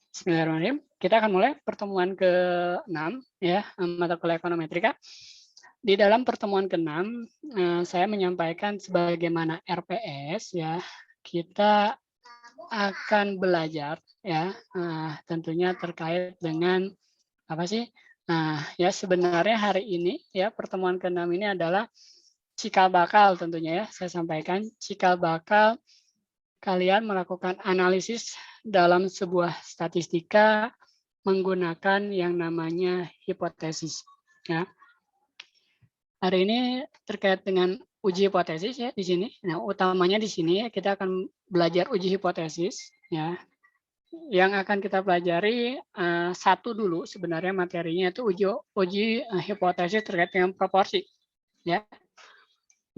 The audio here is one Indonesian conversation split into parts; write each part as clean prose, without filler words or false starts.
Bismillahirrahmanirrahim. Kita akan mulai pertemuan ke-6 ya, mata kuliah ekonometrika. Di dalam pertemuan ke-6 saya menyampaikan sebagaimana RPS ya, kita akan belajar ya, tentunya terkait dengan apa sih? Nah, ya sebenarnya hari ini ya pertemuan ke-6 ini adalah cikal bakal tentunya ya. Saya sampaikan cikal bakal kalian melakukan analisis dalam sebuah statistika menggunakan yang namanya hipotesis. Ya. Hari ini terkait dengan uji hipotesis ya di sini. Nah, utamanya di sini kita akan belajar uji hipotesis ya. Yang akan kita pelajari satu dulu sebenarnya materinya itu uji hipotesis terkait dengan proporsi. Ya.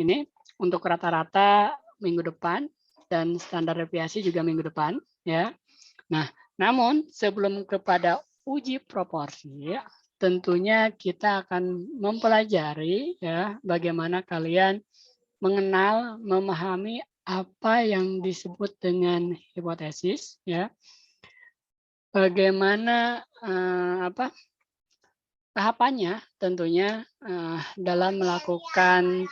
Ini untuk rata-rata minggu depan dan standar deviasi juga minggu depan ya. Nah, namun sebelum kepada uji proporsi, tentunya kita akan mempelajari ya bagaimana kalian mengenal, memahami apa yang disebut dengan hipotesis ya. Bagaimana tahapannya tentunya dalam melakukan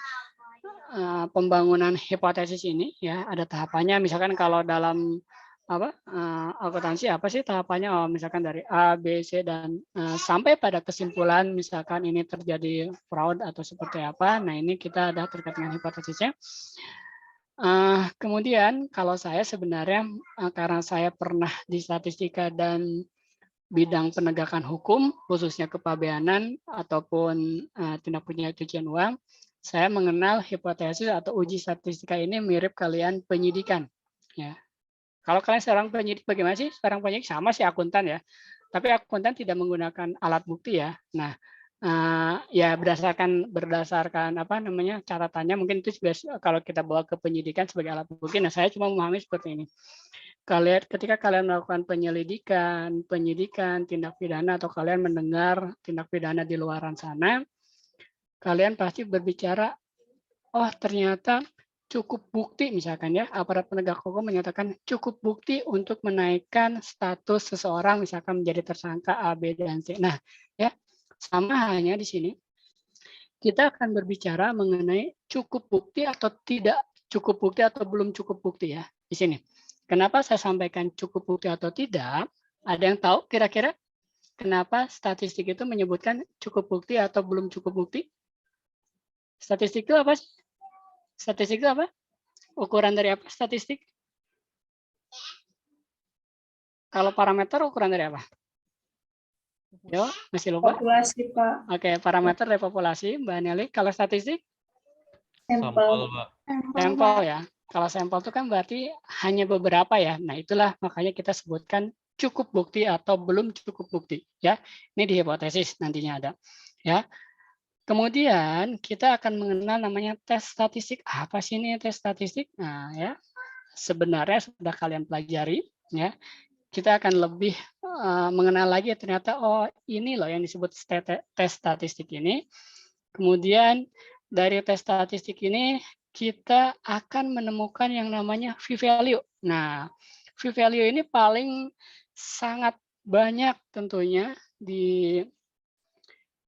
pembangunan hipotesis ini ya ada tahapannya. Misalkan kalau dalam akuntansi apa sih tahapannya? Oh, misalkan dari A, B, C dan sampai pada kesimpulan misalkan ini terjadi fraud atau seperti apa. Nah, ini kita ada terkait dengan hipotesisnya. Kemudian kalau saya sebenarnya karena saya pernah di statistika dan bidang penegakan hukum khususnya kepabeanan ataupun tindak pidana pencucian uang, saya mengenal hipotesis atau uji statistika ini mirip kalian penyidikan ya. Kalau kalian seorang penyidik bagaimana sih? Seorang penyidik sama sih akuntan ya. Tapi akuntan tidak menggunakan alat bukti ya. Nah, ya berdasarkan apa namanya catatannya mungkin itu kalau kita bawa ke penyidikan sebagai alat bukti. Nah, saya cuma memahami seperti ini. Ketika kalian melakukan penyelidikan, penyidikan, tindak pidana atau kalian mendengar tindak pidana di luaran sana, kalian pasti berbicara, oh ternyata cukup bukti misalkan ya, aparat penegak hukum menyatakan cukup bukti untuk menaikkan status seseorang misalkan menjadi tersangka A, B, dan C. Nah, ya sama halnya di sini. Kita akan berbicara mengenai cukup bukti atau tidak cukup bukti atau belum cukup bukti ya di sini. Kenapa saya sampaikan cukup bukti atau tidak? Ada yang tahu kira-kira kenapa statistik itu menyebutkan cukup bukti atau belum cukup bukti? Statistik itu apa sih? Statistik itu apa? Ukuran dari apa statistik? Kalau parameter ukuran dari apa? Yo, masih lupa? Populasi, Pak. Oke, parameter dari populasi, Mbak Nelly. Kalau statistik? Sampel, Pak. Sampel ya. Kalau sampel itu kan berarti hanya beberapa ya. Nah, itulah makanya kita sebutkan cukup bukti atau belum cukup bukti ya. Ini di hipotesis nantinya ada. Ya. Kemudian kita akan mengenal namanya tes statistik. Apa sih ini tes statistik? Nah, ya. Sebenarnya sudah kalian pelajari ya. Kita akan lebih mengenal lagi ternyata oh ini loh yang disebut tes statistik ini. Kemudian dari tes statistik ini kita akan menemukan yang namanya p-value. Nah, p-value ini paling sangat banyak tentunya di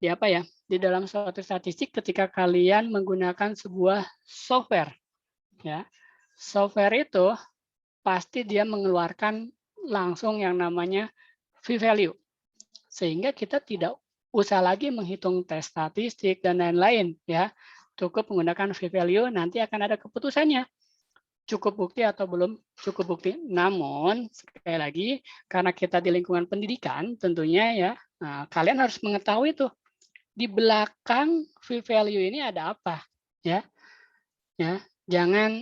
apa ya? Di dalam suatu statistik ketika kalian menggunakan sebuah software ya. Software itu pasti dia mengeluarkan langsung yang namanya p-value. Sehingga kita tidak usah lagi menghitung tes statistik dan lain-lain ya. Cukup menggunakan p-value, nanti akan ada keputusannya. Cukup bukti atau belum cukup bukti. Namun, sekali lagi, karena kita di lingkungan pendidikan tentunya ya, kalian harus mengetahui tuh, di belakang p-value ini ada apa. Ya, jangan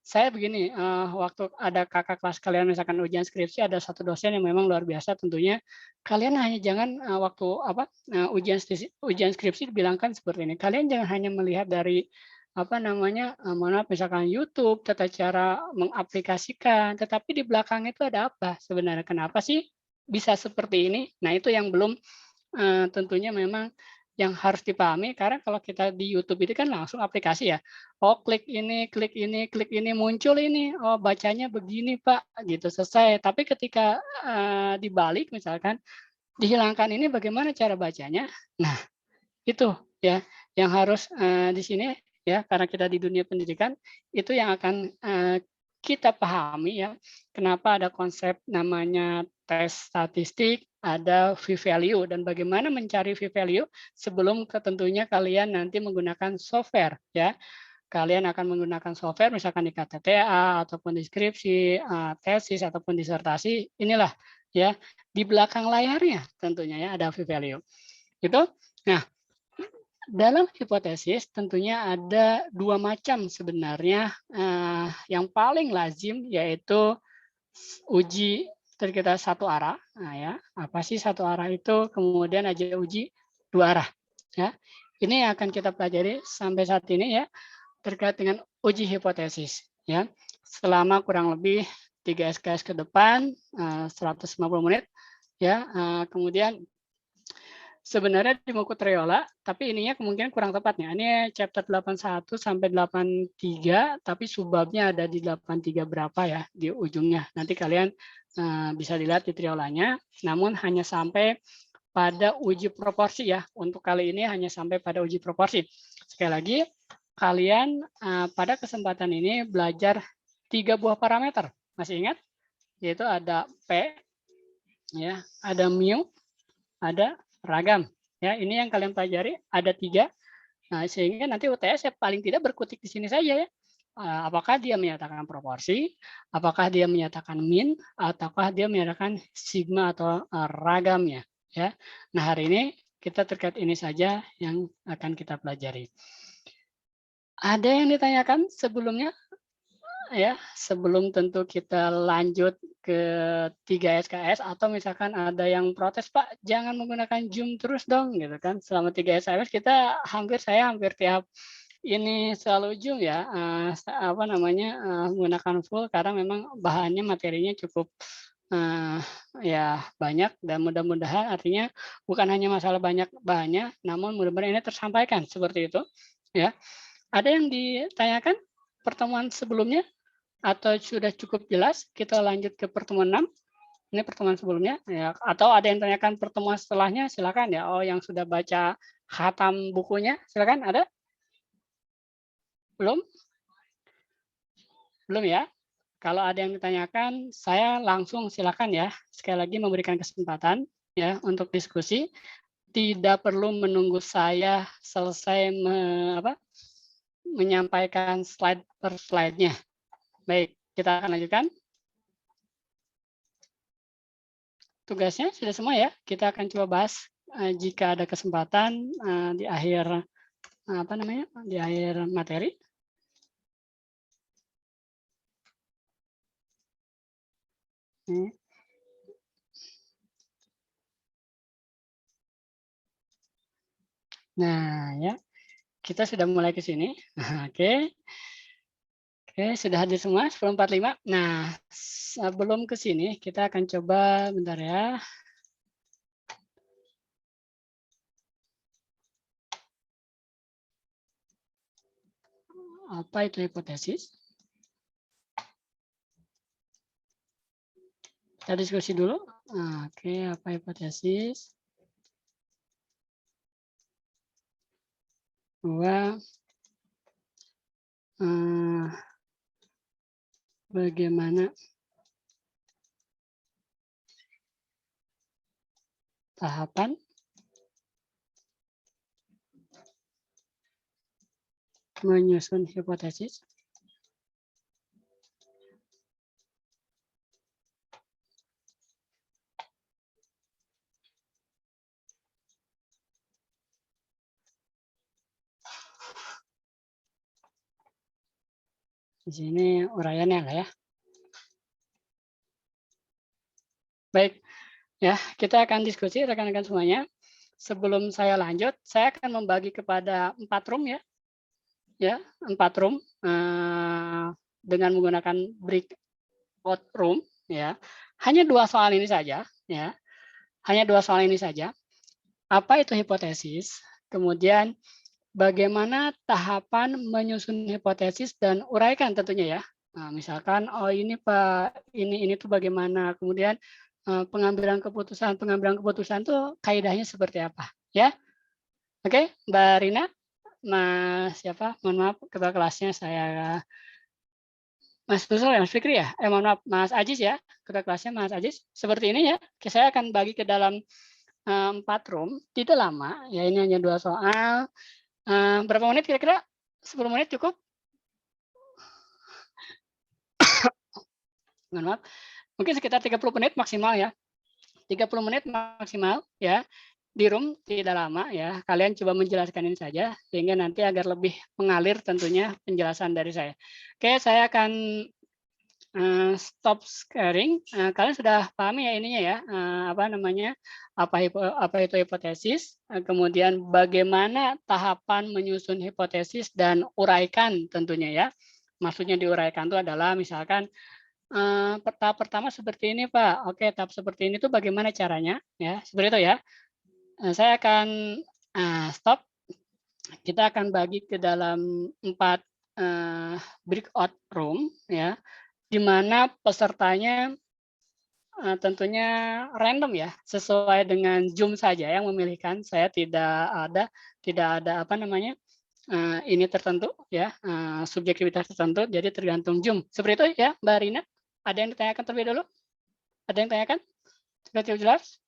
saya begini, waktu ada kakak kelas kalian misalkan ujian skripsi ada satu dosen yang memang luar biasa tentunya, kalian hanya jangan waktu ujian skripsi dibilangkan seperti ini, kalian jangan hanya melihat dari mohon maaf misalkan YouTube, tata cara mengaplikasikan, tetapi di belakang itu ada apa sebenarnya, kenapa sih bisa seperti ini? Nah itu yang belum tentunya memang yang harus dipahami, karena kalau kita di YouTube itu kan langsung aplikasi ya. Oh, klik ini, muncul ini. Oh, bacanya begini, Pak, gitu, selesai. Tapi ketika dibalik misalkan, dihilangkan ini bagaimana cara bacanya? Nah, itu ya yang harus di sini ya, karena kita di dunia pendidikan, itu yang akan kita pahami ya, kenapa ada konsep namanya tes statistik, ada V-value, dan bagaimana mencari V-value sebelum tentunya kalian nanti menggunakan software ya. Kalian akan menggunakan software misalkan di KTTA ataupun di skripsi, tesis ataupun disertasi, inilah ya di belakang layarnya tentunya ya ada V-value. Itu. Nah, dalam hipotesis tentunya ada dua macam sebenarnya, yang paling lazim yaitu uji kita satu arah. Nah ya, apa sih satu arah itu? Kemudian aja uji dua arah. Ya, ini yang akan kita pelajari sampai saat ini ya terkait dengan uji hipotesis. Ya, selama kurang lebih 3 SKS ke depan, 150 menit. Ya, kemudian sebenarnya di buku Triola, tapi ininya kemungkinan kurang tepatnya. Ini chapter 81 sampai 83, tapi subbabnya ada di 83 berapa ya di ujungnya. Nanti kalian bisa dilihat di Triolanya, namun hanya sampai pada uji proporsi ya. Untuk kali ini hanya sampai pada uji proporsi. Sekali lagi, kalian pada kesempatan ini belajar 3 buah parameter. Masih ingat? Yaitu ada P, ya, ada mu, ada ragam. Ya, ini yang kalian pelajari ada 3. Nah, sehingga nanti UTS ya paling tidak berkutik di sini saja ya. Apakah dia menyatakan proporsi, apakah dia menyatakan min, ataukah dia menyatakan sigma atau ragamnya. Ya. Nah, hari ini kita terkait ini saja yang akan kita pelajari. Ada yang ditanyakan sebelumnya? Ya, sebelum tentu kita lanjut ke 3 SKS atau misalkan ada yang protes, Pak, jangan menggunakan Zoom terus dong, gitu kan. Selama 3 SKS kita saya hampir tiap ini selalu Zoom ya, menggunakan full karena memang bahannya, materinya cukup ya banyak, dan mudah-mudahan artinya bukan hanya masalah banyak bahannya, namun mudah-mudahan ini tersampaikan seperti itu. Ya, ada yang ditanyakan pertemuan sebelumnya? Atau sudah cukup jelas, kita lanjut ke pertemuan 6. Ini pertemuan sebelumnya, ya. Atau ada yang tanyakan pertemuan setelahnya, silakan ya. Oh, yang sudah baca khatam bukunya, silakan. Ada? Belum? Belum ya? Kalau ada yang ditanyakan, saya langsung silakan ya. Sekali lagi memberikan kesempatan ya untuk diskusi. Tidak perlu menunggu saya selesai menyampaikan slide per slide-nya. Baik, kita akan lanjutkan. Tugasnya sudah semua ya. Kita akan coba bahas jika ada kesempatan di akhir di akhir materi. Nah ya, kita sudah mulai ke sini. Oke. Oke, sudah hadir semua 10.45. Nah, sebelum ke sini kita akan coba bentar ya. Apa itu hipotesis? Kita diskusi dulu. Oke, apa hipotesis? Bahwa bagaimana tahapan menyusun hipotesis. Di sini uraiannya lah ya. Baik, ya kita akan diskusi rekan-rekan semuanya. Sebelum saya lanjut, saya akan membagi kepada 4 room ya. Ya, 4 room dengan menggunakan breakout room ya. Hanya 2 soal ini saja ya. Hanya 2 soal ini saja. Apa itu hipotesis? kemudian bagaimana tahapan menyusun hipotesis dan uraikan tentunya ya. Nah, misalkan, oh ini Pak, ini tuh bagaimana, kemudian pengambilan keputusan tuh kaidahnya seperti apa, ya. Oke, Mbak Rina, Mas siapa? Mohon maaf ketua kelasnya saya Mas Nusron ya, Mas Fikri ya? Mohon maaf, Mas Ajis ya, ketua kelasnya Mas Ajis. Seperti ini ya, saya akan bagi ke dalam 4 room, tidak lama, ya ini hanya 2 soal. Berapa menit kira-kira? 10 menit cukup? Mohon maaf, mungkin sekitar 30 menit maksimal ya. 30 menit maksimal ya. Di room tidak lama ya. Kalian coba menjelaskan ini saja sehingga nanti agar lebih mengalir tentunya penjelasan dari saya. Oke, saya akan stop sharing. Kalian sudah pahami ya ininya ya, apa namanya? Apa itu hipotesis, kemudian bagaimana tahapan menyusun hipotesis dan uraikan tentunya ya. Maksudnya diuraikan itu adalah misalkan tahap pertama seperti ini Pak. Oke, tahap seperti ini tuh bagaimana caranya ya, seperti itu ya. Saya akan stop. Kita akan bagi ke dalam 4 breakout room ya, di mana pesertanya tentunya random ya, sesuai dengan Zoom saja yang memilihkan. Saya tidak ada apa namanya ini tertentu ya, subjektivitas tertentu, jadi tergantung Zoom. Seperti itu ya, Mbak Rina. Ada yang ditanyakan terlebih dulu? Ada yang tanyakan? Sudah cukup jelas?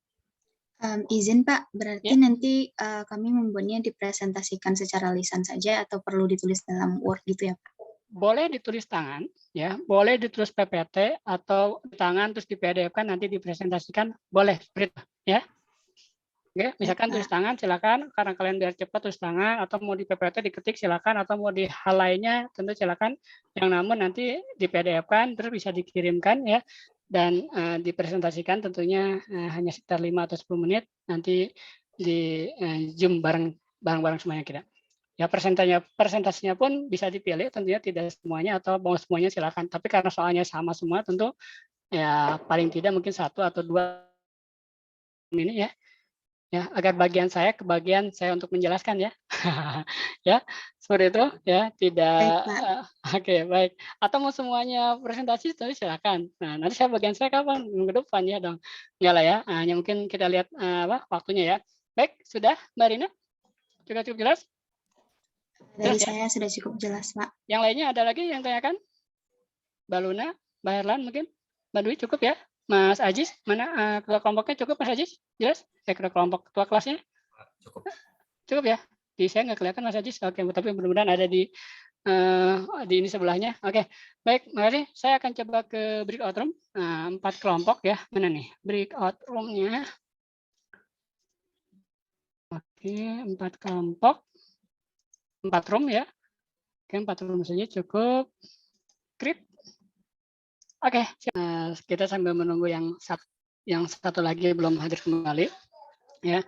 Izin Pak, berarti Ya. nanti kami membuatnya dipresentasikan secara lisan saja atau perlu ditulis dalam Word gitu ya Pak? Boleh ditulis tangan, ya, boleh ditulis PPT atau tangan terus di PDF-kan nanti dipresentasikan, boleh, ya. Oke, misalkan tulis tangan silakan, karena kalian biar cepat tulis tangan, atau mau di PPT diketik silakan, atau mau di hal lainnya tentu silakan. Yang namun nanti di PDF-kan terus bisa dikirimkan ya, dan dipresentasikan tentunya hanya sekitar 5 atau 10 menit nanti di Zoom bareng semuanya kita. Ya presentasinya pun bisa dipilih, tentunya tidak semuanya atau mau semuanya silakan. Tapi karena soalnya sama semua tentu ya paling tidak mungkin 1 atau 2 ini ya. Ya, agar bagian saya ke bagian saya untuk menjelaskan ya. Ya, seperti itu ya, tidak oke, baik. Atau mau semuanya presentasi tapi silakan. Nah, nanti saya bagian saya kapan? Minggu depan ya dong. Enggak lah ya, hanya mungkin kita lihat waktunya ya. Baik, sudah Mbak Rina? Sudah cukup jelas? Dari saya sudah cukup jelas, Pak. Yang lainnya ada lagi yang tanyakan? Mbak Luna, Mbak Herlan mungkin? Mbak Dwi cukup ya? Mas Ajis, mana ketua kelompoknya cukup Mas Ajis? Jelas? Ketua kelompok ketua kelasnya? Cukup. Cukup ya? Di saya nggak kelihatan Mas Ajis. Oke, tapi mudah-mudahan ada di ini sebelahnya. Oke, baik. Makasih. Saya akan coba ke breakout room. 4 kelompok ya. Mana nih breakout room-nya? Oke, 4 kelompok. 4 room ya. Oke, 4 room saja cukup. Krip. Oke, kita sambil menunggu yang satu lagi belum hadir kembali. Ya,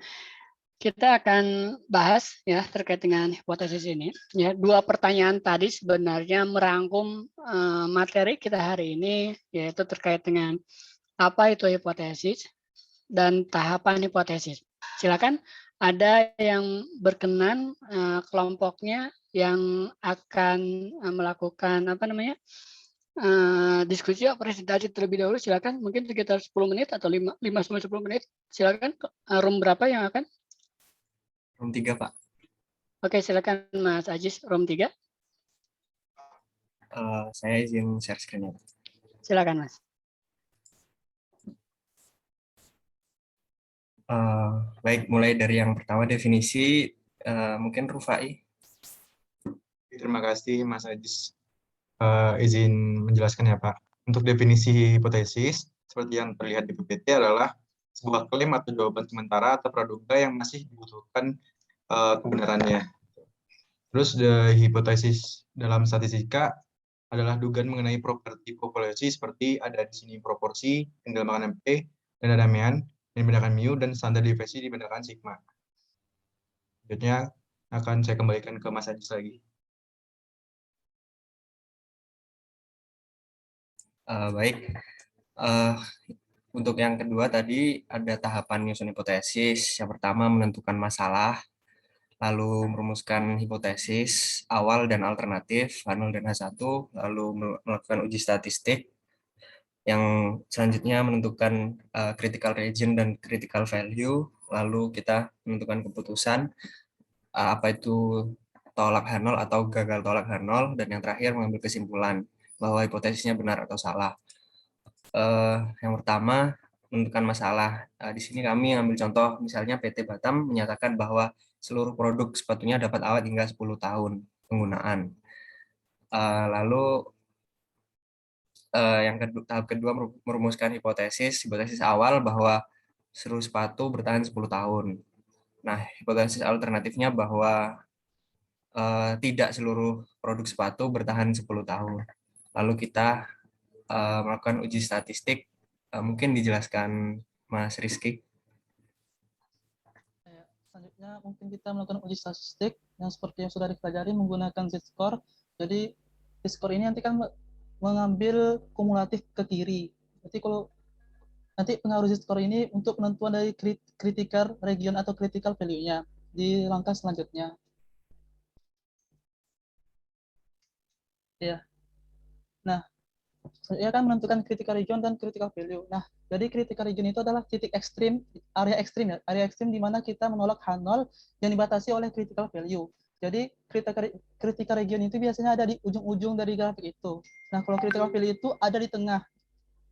kita akan bahas ya terkait dengan hipotesis ini. Ya, 2 pertanyaan tadi sebenarnya merangkum materi kita hari ini, yaitu terkait dengan apa itu hipotesis dan tahapan hipotesis. Silakan, ada yang berkenan kelompoknya yang akan melakukan apa namanya? Diskusi atau presentasi terlebih dahulu, silakan. Mungkin sekitar 10 menit atau 5 sampai 10 menit. Silakan. Room berapa yang akan? Room 3, Pak. Oke, silakan Mas Ajis, room 3. Saya izin share screen-nya. Silakan, Mas. Baik, mulai dari yang pertama definisi, mungkin Rufai. Terima kasih Mas Ajis. Izin menjelaskan ya Pak. Untuk definisi hipotesis, seperti yang terlihat di PPT adalah sebuah klaim atau jawaban sementara atau praduga yang masih dibutuhkan kebenarannya. Terus hipotesis dalam statistika adalah dugaan mengenai properti populasi seperti ada di sini proporsi, penggambaran MP, dan ada mean, dibandingkan mu, dan standar deviasi dibandingkan sigma. Selanjutnya akan saya kembalikan ke Mas Ajis lagi. Baik, untuk yang kedua tadi ada tahapan menyusun hipotesis. Yang pertama menentukan masalah, lalu merumuskan hipotesis awal dan alternatif H0 dan H1, lalu melakukan uji statistik, yang selanjutnya menentukan critical region dan critical value, lalu kita menentukan keputusan apa itu tolak H0 atau gagal tolak H0, dan yang terakhir mengambil kesimpulan bahwa hipotesisnya benar atau salah. Yang pertama, menentukan masalah. Di sini kami ambil contoh, misalnya PT Batam menyatakan bahwa seluruh produk sepatunya dapat awet hingga 10 tahun penggunaan. Lalu tahap kedua merumuskan hipotesis awal bahwa seluruh sepatu bertahan 10 tahun. Nah, hipotesis alternatifnya bahwa tidak seluruh produk sepatu bertahan 10 tahun. Lalu kita melakukan uji statistik, mungkin dijelaskan Mas Rizky. Selanjutnya mungkin kita melakukan uji statistik yang seperti yang sudah dipelajari menggunakan Z-score. Jadi Z-score ini nanti kan mengambil kumulatif ke kiri. Jadi kalau nanti pengaruh Z-score ini untuk penentuan dari critical region atau critical value-nya di langkah selanjutnya. Ya. Nah, ya kan menentukan critical region dan critical value. Nah, jadi critical region itu adalah titik ekstrim, area ekstrim ya, area ekstrim di mana kita menolak H0 yang dibatasi oleh critical value. Jadi critical region itu biasanya ada di ujung-ujung dari grafik itu. Nah, kalau critical value itu ada di tengah.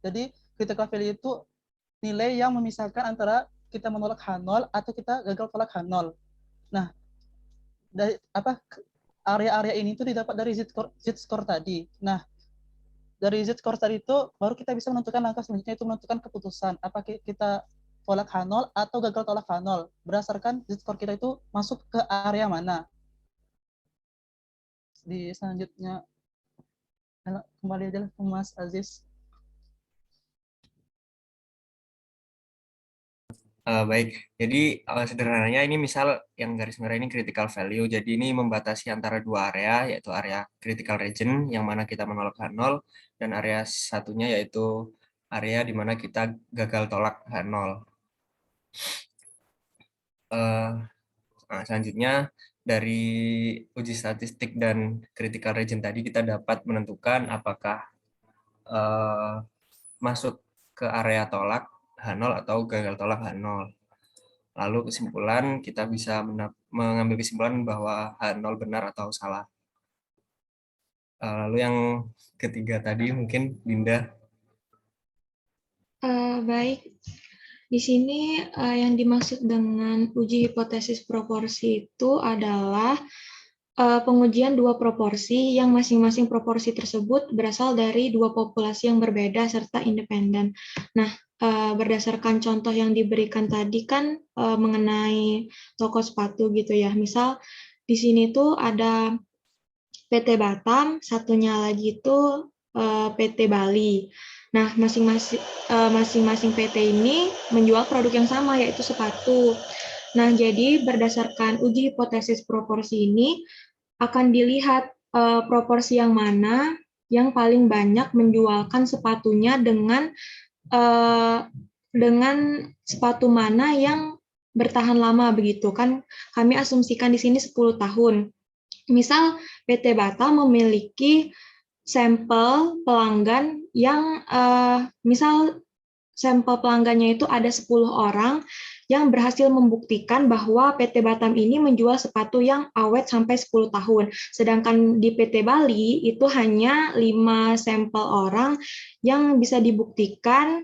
Jadi critical value itu nilai yang memisahkan antara kita menolak H0 atau kita gagal tolak H0. Nah, dari area-area ini itu didapat dari Z-score tadi. Nah, dari Z-score tadi itu baru kita bisa menentukan langkah selanjutnya, itu menentukan keputusan apa kita tolak H0 atau gagal tolak H0 berdasarkan Z-score kita itu masuk ke area mana. Di selanjutnya kembali aja ke Mas Aziz. Baik, jadi sederhananya ini misal yang garis merah ini critical value, jadi ini membatasi antara dua area, yaitu area critical region yang mana kita menolak H0, dan area satunya yaitu area di mana kita gagal tolak H0. Nah, selanjutnya dari uji statistik dan critical region tadi kita dapat menentukan apakah masuk ke area tolak H0 atau gagal tolak H0. Lalu kesimpulan, kita bisa mengambil kesimpulan bahwa H0 benar atau salah. Lalu yang ketiga tadi mungkin Dinda. Baik, di sini yang dimaksud dengan uji hipotesis proporsi itu adalah pengujian dua proporsi yang masing-masing proporsi tersebut berasal dari dua populasi yang berbeda serta independen. Nah, berdasarkan contoh yang diberikan tadi kan mengenai toko sepatu gitu ya. Misal di sini tuh ada PT Batam, satunya lagi itu PT Bali. Nah, masing-masing PT ini menjual produk yang sama yaitu sepatu. Nah, jadi berdasarkan uji hipotesis proporsi ini akan dilihat proporsi yang mana yang paling banyak menjualkan sepatunya dengan sepatu mana yang bertahan lama begitu kan. Kami asumsikan di sini 10 tahun. Misal PT Batam memiliki sampel pelanggan yang misal sampel pelanggannya itu ada 10 orang yang berhasil membuktikan bahwa PT Batam ini menjual sepatu yang awet sampai 10 tahun. Sedangkan di PT Bali itu hanya 5 sampel orang yang bisa dibuktikan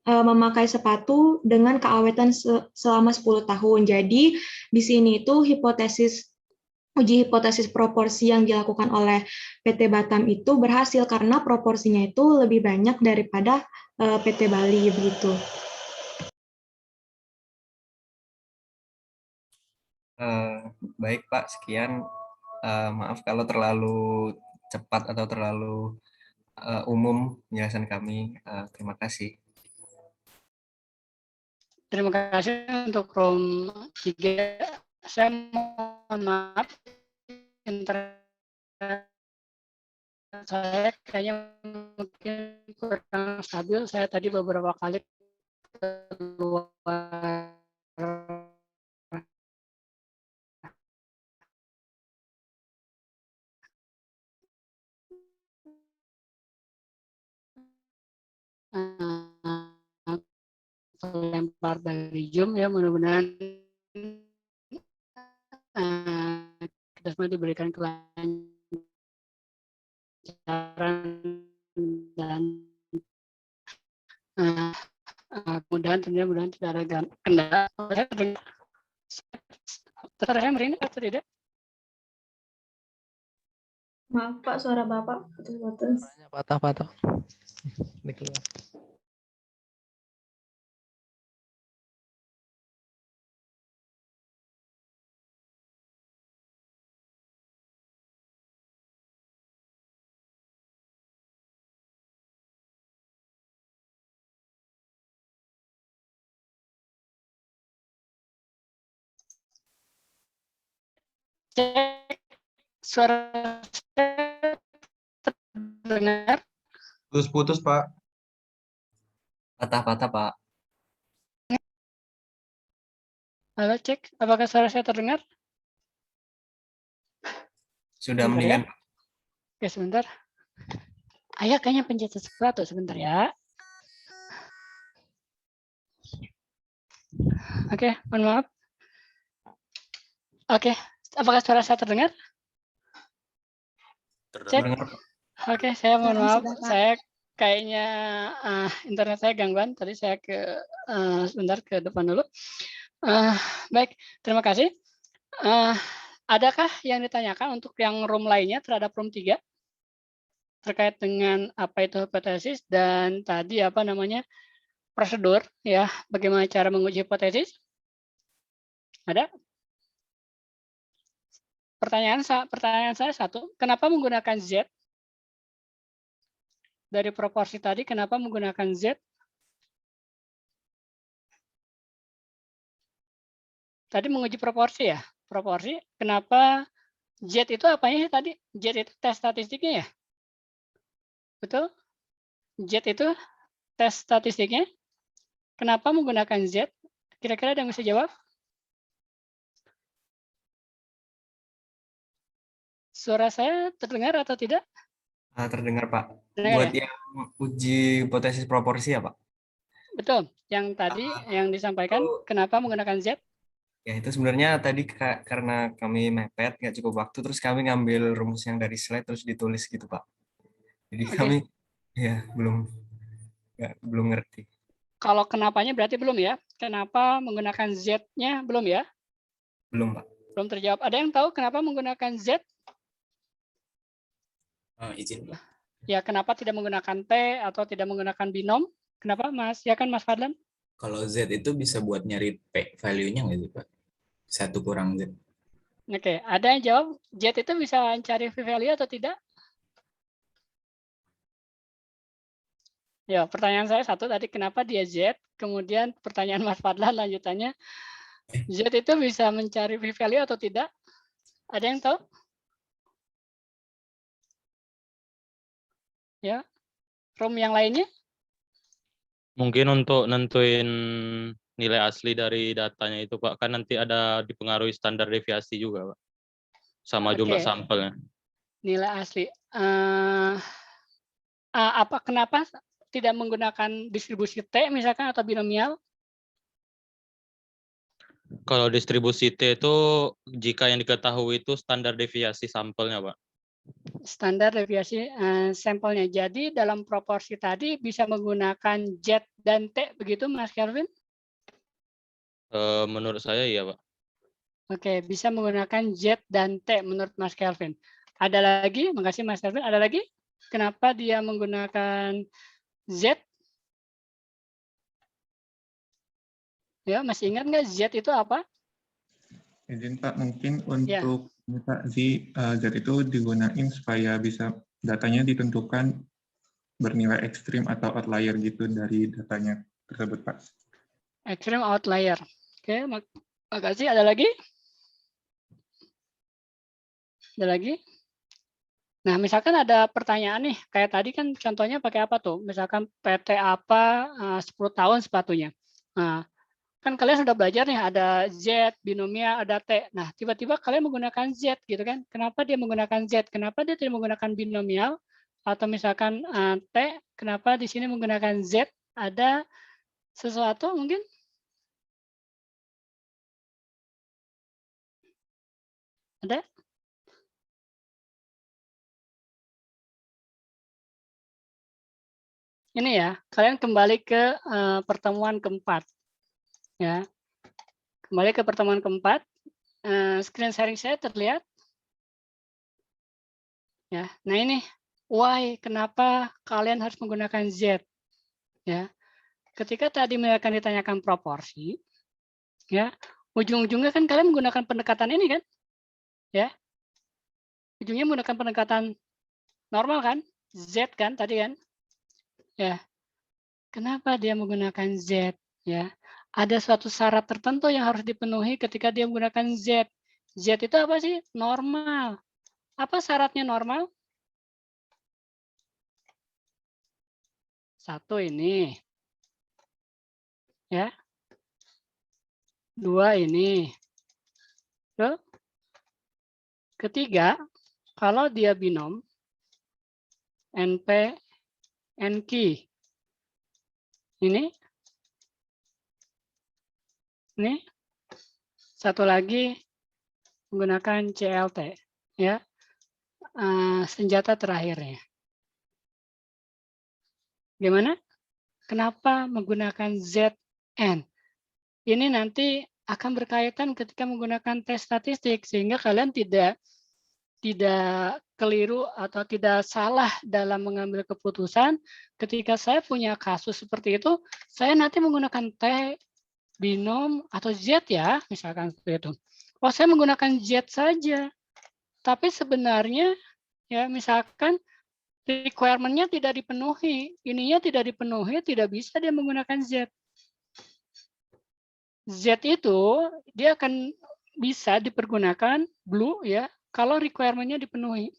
memakai sepatu dengan keawetan selama 10 tahun. Jadi di sini itu uji hipotesis proporsi yang dilakukan oleh PT Batam itu berhasil karena proporsinya itu lebih banyak daripada PT Bali begitu. Baik Pak, sekian. Maaf kalau terlalu cepat atau terlalu umum penjelasan kami. Terima kasih. Terima kasih untuk room 3. Saya mohon maaf, internet saya kayaknya mungkin kurang stabil. Saya tadi beberapa kali keluar pelempar dari Zoom ya, mudah-mudahan kita semua diberikan kelancaran dan mudah-mudahan tidak ada kendala. Terdengar ini atau tidak? Maaf Pak, suara Bapak putus-putus. Patah-patah. Ini keluar. Cek suara saya terdengar. Putus-putus, Pak. Patah-patah, Pak. Halo, cek. Apakah suara saya terdengar? Sudah Bentar mendingan. ya. Oke, sebentar. Ayah kayaknya pencet sesuatu. Sebentar ya. Oke, mohon maaf. Oke, apakah suara saya terdengar? Cek. Terdengar. Oke, saya mohon maaf. Sudah, Pak. Saya kayaknya internet saya gangguan. Tadi saya sebentar ke depan dulu. Baik, terima kasih. Adakah yang ditanyakan untuk yang room lainnya terhadap room 3? Terkait dengan apa itu hipotesis dan tadi apa namanya prosedur ya, bagaimana cara menguji hipotesis? Ada? Pertanyaan saya satu, kenapa menggunakan Z? Dari proporsi tadi, kenapa menggunakan Z? Tadi menguji proporsi ya? Proporsi, kenapa Z itu apanya tadi? Z itu tes statistiknya ya? Betul? Z itu tes statistiknya. Kenapa menggunakan Z? Kira-kira ada yang bisa jawab? Suara saya terdengar atau tidak? Terdengar, Pak. Terdengar, Buat ya? yang uji hipotesis proporsi ya, Pak? Betul. Yang tadi yang disampaikan, kenapa menggunakan Z? Ya, itu sebenarnya tadi karena kami mepet, nggak cukup waktu, terus kami ngambil rumus yang dari slide, terus ditulis gitu, Pak. Jadi Oke. kami ya belum ngerti. Kalau kenapanya berarti belum ya? Kenapa menggunakan Z-nya belum ya? Belum, Pak. Belum terjawab. Ada yang tahu kenapa menggunakan Z? Izin, Pak. Ya, kenapa tidak menggunakan T atau tidak menggunakan binom? Kenapa, Mas? Ya kan, Mas Fadlan? Kalau Z itu bisa buat nyari P value-nya nggak sih, Pak? 1 kurang Z. Oke, ada yang jawab Z itu bisa cari p-value atau tidak? Ya, pertanyaan saya satu tadi, kenapa dia Z? Kemudian pertanyaan Mas Fadlan lanjutannya, Z itu bisa mencari p-value atau tidak? Ada yang tahu? Ya, room yang lainnya? Mungkin untuk nentuin nilai asli dari datanya itu, Pak, kan nanti ada dipengaruhi standar deviasi juga, Pak. Sama jumlah Oke. sampelnya. Nilai asli. Kenapa tidak menggunakan distribusi T misalkan atau binomial? Kalau distribusi T itu jika yang diketahui itu standar deviasi sampelnya, Pak. Standar deviasi sampelnya. Jadi dalam proporsi tadi bisa menggunakan Z dan T, begitu Mas Kelvin? Menurut saya iya, Pak. Oke, bisa menggunakan Z dan T menurut Mas Kelvin. Ada lagi? Makasih Mas Kelvin. Ada lagi? Kenapa dia menggunakan Z? Ya, masih ingat nggak Z itu apa? Izin Pak, mungkin untuk Pak Z itu digunain supaya bisa datanya ditentukan bernilai ekstrim atau outlier gitu dari datanya tersebut, Pak. Extreme outlier. Oke, makasih. Ada lagi? Ada lagi? Nah, misalkan ada pertanyaan nih, kayak tadi kan contohnya pakai apa tuh? Misalkan PT apa 10 tahun sepatunya. Nah, kan kalian sudah belajar nih, ada Z, binomial, ada T. Nah, tiba-tiba kalian menggunakan Z gitu kan. Kenapa dia menggunakan Z? Kenapa dia tidak menggunakan binomial? Atau misalkan T, kenapa di sini menggunakan Z? Ada sesuatu mungkin? Ada? Ini ya, kalian kembali ke pertemuan keempat. Ya, kembali ke pertemuan keempat. Screen sharing saya terlihat. Ya, nah ini why, kenapa kalian harus menggunakan Z? Ya, ketika tadi mereka ditanyakan proporsi, ya, ujung-ujungnya kan kalian menggunakan pendekatan ini kan, ya, ujungnya menggunakan pendekatan normal kan, Z kan tadi kan, ya. Kenapa dia menggunakan Z? Ya, ada suatu syarat tertentu yang harus dipenuhi ketika dia menggunakan Z. Z itu apa sih? Normal. Apa syaratnya normal? Satu ini, ya. Dua ini. Tuh. Ketiga, kalau dia binom, NP, NQ. Ini. Satu lagi menggunakan CLT, ya. Senjata terakhirnya. Gimana? Kenapa menggunakan ZN? Ini nanti akan berkaitan ketika menggunakan tes statistik, sehingga kalian tidak keliru atau tidak salah dalam mengambil keputusan. Ketika saya punya kasus seperti itu, saya nanti menggunakan T, binom, atau Z ya, misalkan seperti itu. Oh, saya menggunakan Z saja. Tapi sebenarnya, ya misalkan requirement-nya tidak dipenuhi, ininya tidak dipenuhi, tidak bisa dia menggunakan Z. Z itu dia akan bisa dipergunakan blue ya kalau requirement-nya dipenuhi.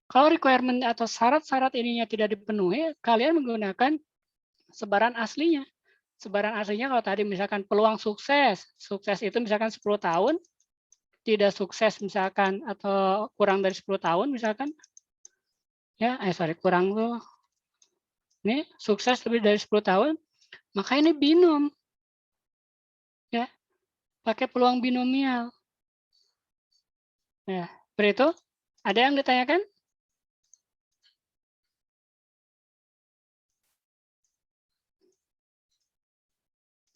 Kalau requirement atau syarat-syarat ininya tidak dipenuhi, kalian menggunakan sebaran aslinya. Sebaran aslinya kalau tadi misalkan peluang sukses, sukses itu misalkan 10 tahun, tidak sukses misalkan atau kurang dari 10 tahun misalkan, ya, kurang tuh, ini sukses lebih dari 10 tahun, maka ini binom, ya, pakai peluang binomial. Ya, seperti itu. Ada yang ditanyakan?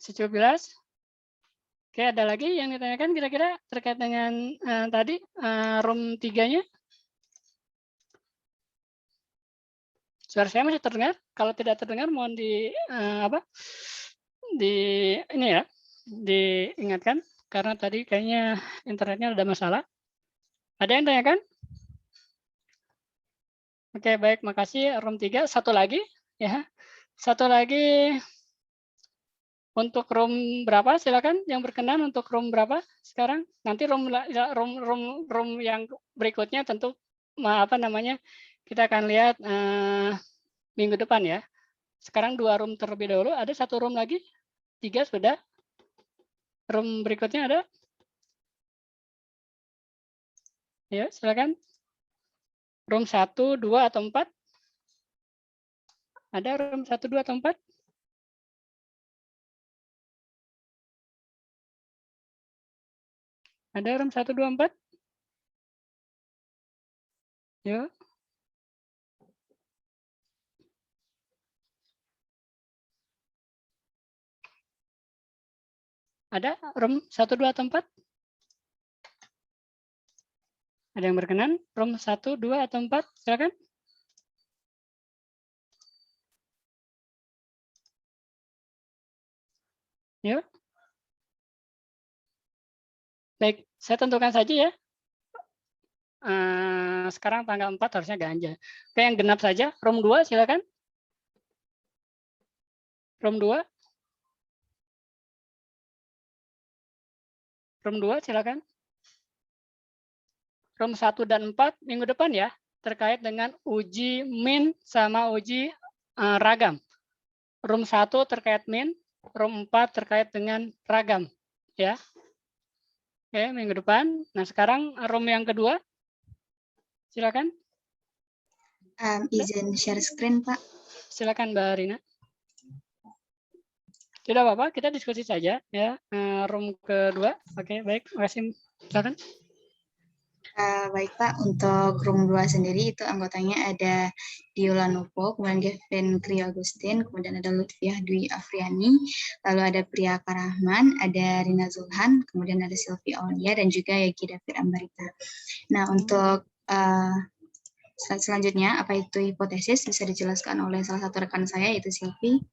Cukup jelas? Oke, ada lagi yang ditanyakan kira-kira terkait dengan tadi room 3-nya? Suara saya masih terdengar? Kalau tidak terdengar mohon ini ya, diingatkan karena tadi kayaknya internetnya ada masalah. Ada yang tanyakan? Oke, baik, makasih room 3. Satu lagi ya. Satu lagi untuk room berapa? Silakan yang berkenan untuk room berapa sekarang? Nanti room yang berikutnya tentu kita akan lihat minggu depan ya. Sekarang 2 room terlebih dahulu. Ada 1 room lagi? 3 sudah. Room berikutnya ada? Ya, silakan. Room 1, 2 atau 4? Ada room 1, 2 atau 4? Ada room 1, 2, 4? Yuk. Ada room 1, 2 atau 4? Ada yang berkenan? Room 1, 2 atau 4? Silakan. Yuk. Baik, saya tentukan saja ya. Sekarang tanggal 4 harusnya ganja. Oke, yang genap saja. Room 2 silakan. Room 2. Room 2 silakan. Room 1 dan 4 minggu depan ya, terkait dengan uji min sama uji ragam. Room 1 terkait min, room 4 terkait dengan ragam ya. Oke, minggu depan. Nah, sekarang room yang kedua. Silakan. Izin share screen, Pak. Silakan Mbak Rina. Tidak apa-apa, kita diskusi saja ya. Room kedua. Oke, baik. Terima kasih. Silakan. Baik Pak, untuk room 2 sendiri itu anggotanya ada Diola Nopo, kemudian Gavin Tri Agustin, kemudian ada Lutfiah Dwi Afriani, lalu ada Priya Karahman, ada Rina Zulhan, kemudian ada Sylvie Aulia, dan juga Yagi David Ambarita. Nah, untuk slide selanjutnya, apa itu hipotesis, bisa dijelaskan oleh salah satu rekan saya, yaitu Sylvie.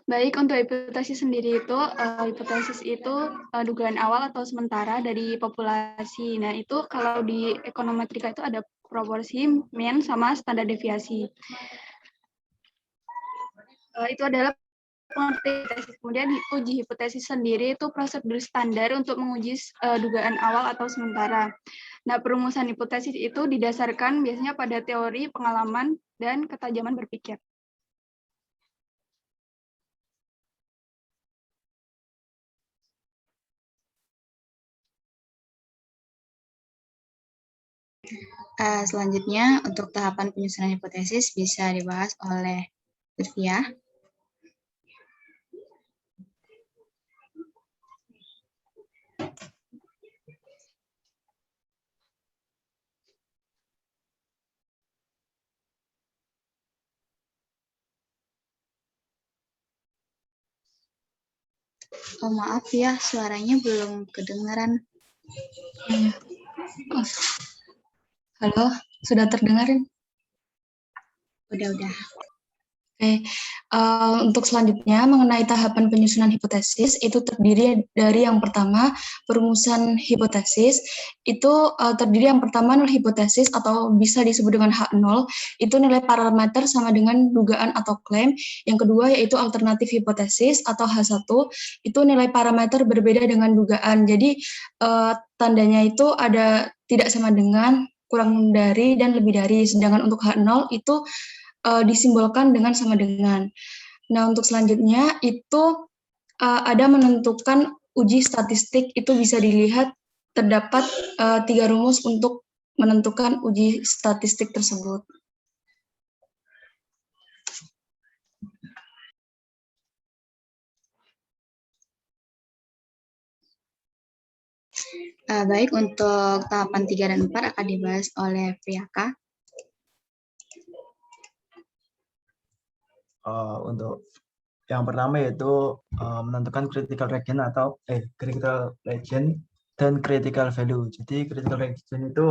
Baik, untuk hipotesis sendiri itu, hipotesis itu dugaan awal atau sementara dari populasi. Nah, itu kalau di ekonometrika itu ada proporsi, mean, sama standar deviasi. Itu adalah hipotesis. Kemudian uji hipotesis sendiri itu prosedur standar untuk menguji dugaan awal atau sementara. Nah, perumusan hipotesis itu didasarkan biasanya pada teori, pengalaman, dan ketajaman berpikir. Selanjutnya, untuk tahapan penyusunan hipotesis bisa dibahas oleh Lutfiah. Oh, maaf ya, suaranya belum kedengaran. Halo, sudah terdengar? Udah. Oke, untuk selanjutnya mengenai tahapan penyusunan hipotesis itu terdiri dari yang pertama perumusan hipotesis itu terdiri yang pertama nilai hipotesis atau bisa disebut dengan H0 itu nilai parameter sama dengan dugaan atau klaim. Yang kedua yaitu alternatif hipotesis atau H1 itu nilai parameter berbeda dengan dugaan. Jadi tandanya itu ada tidak sama dengan, kurang dari, dan lebih dari. Sedangkan untuk H0 itu disimbolkan dengan sama dengan. Nah, untuk selanjutnya itu ada menentukan uji statistik, itu bisa dilihat terdapat 3 rumus untuk menentukan uji statistik tersebut. Baik, untuk tahapan 3 dan 4 akan dibahas oleh Priyaka. Untuk yang pertama yaitu menentukan critical region atau critical region dan critical value. Jadi critical region itu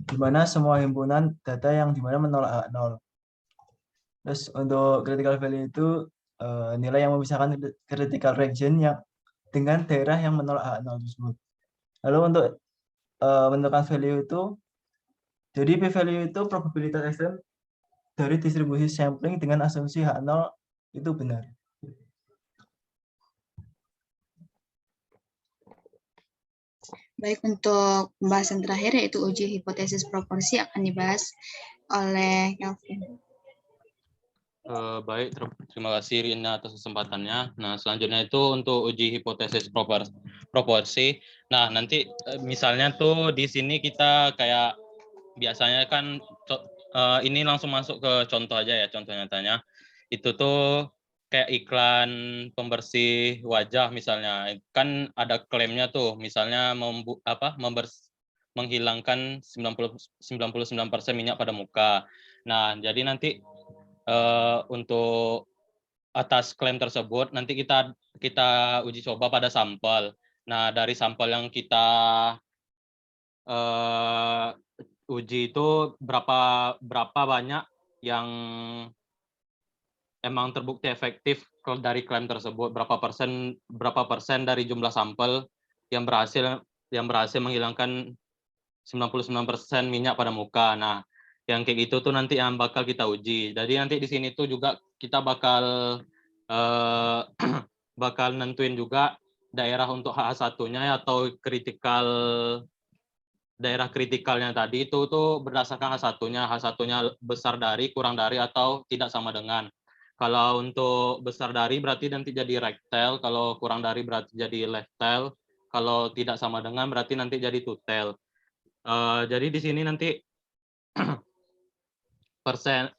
di mana semua himpunan data yang di mana menolak H0. Terus untuk critical value itu nilai yang memisahkan critical region yang dengan daerah yang menolak H0 tersebut. Lalu untuk menentukan value itu, jadi p-value itu probabilitas ekstrem dari distribusi sampling dengan asumsi H0 itu benar. Baik, untuk pembahasan terakhir yaitu uji hipotesis proporsi akan dibahas oleh Kelvin. Baik, terima kasih Rina atas kesempatannya. Nah, selanjutnya itu untuk uji hipotesis proporsi. Nah, nanti misalnya tuh di sini kita kayak biasanya kan ini langsung masuk ke contoh aja ya, contoh nyatanya. Itu tuh kayak iklan pembersih wajah misalnya. Kan ada klaimnya tuh, misalnya menghilangkan 99% minyak pada muka. Nah, jadi nanti untuk atas klaim tersebut nanti kita uji coba pada sampel. Nah, dari sampel yang kita uji itu berapa banyak yang emang terbukti efektif dari klaim tersebut, berapa persen dari jumlah sampel yang berhasil menghilangkan 99% minyak pada muka. Nah, yang kayak gitu tuh nanti yang bakal kita uji. Jadi nanti di sini tuh juga kita bakal bakal nentuin juga daerah untuk H1-nya atau daerah kritikalnya tadi itu tuh berdasarkan H1-nya besar dari, kurang dari, atau tidak sama dengan. Kalau untuk besar dari berarti nanti jadi rectile, kalau kurang dari berarti jadi left tail, Kalau tidak sama dengan berarti nanti jadi total. Jadi di sini nanti persen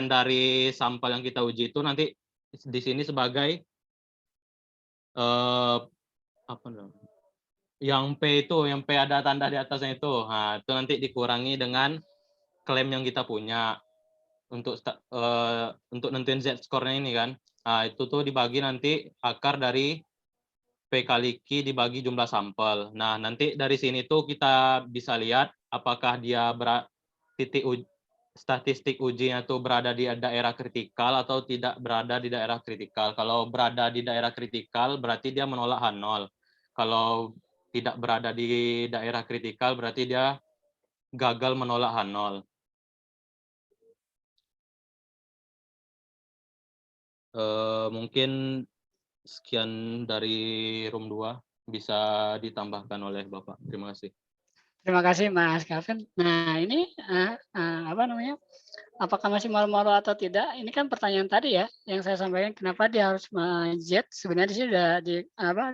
dari sampel yang kita uji itu nanti di sini sebagai apa namanya? Yang P ada tanda di atasnya itu. Nah, itu nanti dikurangi dengan klaim yang kita punya untuk nentuin Z-score-nya ini kan. Nah, itu tuh dibagi nanti akar dari P kali Q dibagi jumlah sampel. Nah, nanti dari sini tuh kita bisa lihat apakah dia statistik ujinya tuh berada di daerah kritikal atau tidak berada di daerah kritikal. Kalau berada di daerah kritikal berarti dia menolak H0. Kalau tidak berada di daerah kritikal berarti dia gagal menolak H0. Mungkin sekian dari room 2 bisa ditambahkan oleh Bapak. Terima kasih. Terima kasih Mas Calvin. Nah ini apa namanya? Apakah masih malu-malu atau tidak? Ini kan pertanyaan tadi ya yang saya sampaikan. Kenapa dia harus jet? Sebenarnya di sini sudah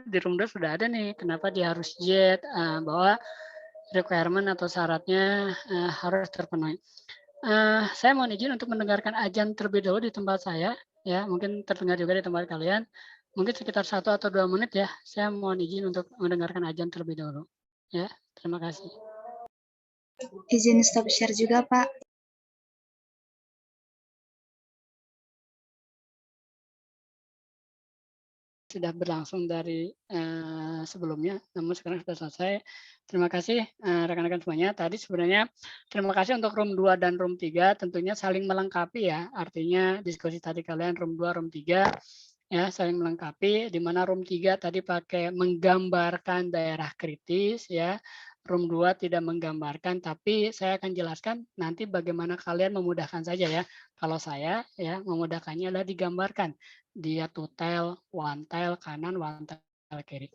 di room 2 sudah ada nih. Kenapa dia harus jet? Bahwa requirement atau syaratnya harus terpenuhi. Saya mohon izin untuk mendengarkan ajan terlebih dahulu di tempat saya. Ya, mungkin terdengar juga di tempat kalian. Mungkin sekitar 1 atau 2 menit ya. Saya mohon izin untuk mendengarkan ajan terlebih dahulu. Ya, terima kasih. Izin stop share juga, Pak. Sudah berlangsung dari sebelumnya, namun sekarang sudah selesai. Terima kasih rekan-rekan semuanya. Tadi sebenarnya terima kasih untuk room 2 dan room 3, tentunya saling melengkapi ya. Artinya diskusi tadi kalian room 2, room 3 ya saling melengkapi, di mana room 3 tadi pakai menggambarkan daerah kritis ya. Room 2 tidak menggambarkan, tapi saya akan jelaskan nanti bagaimana kalian memudahkan saja ya. Kalau saya ya memudahkannya adalah digambarkan. Dia two tail, one tail kanan, one tail kiri.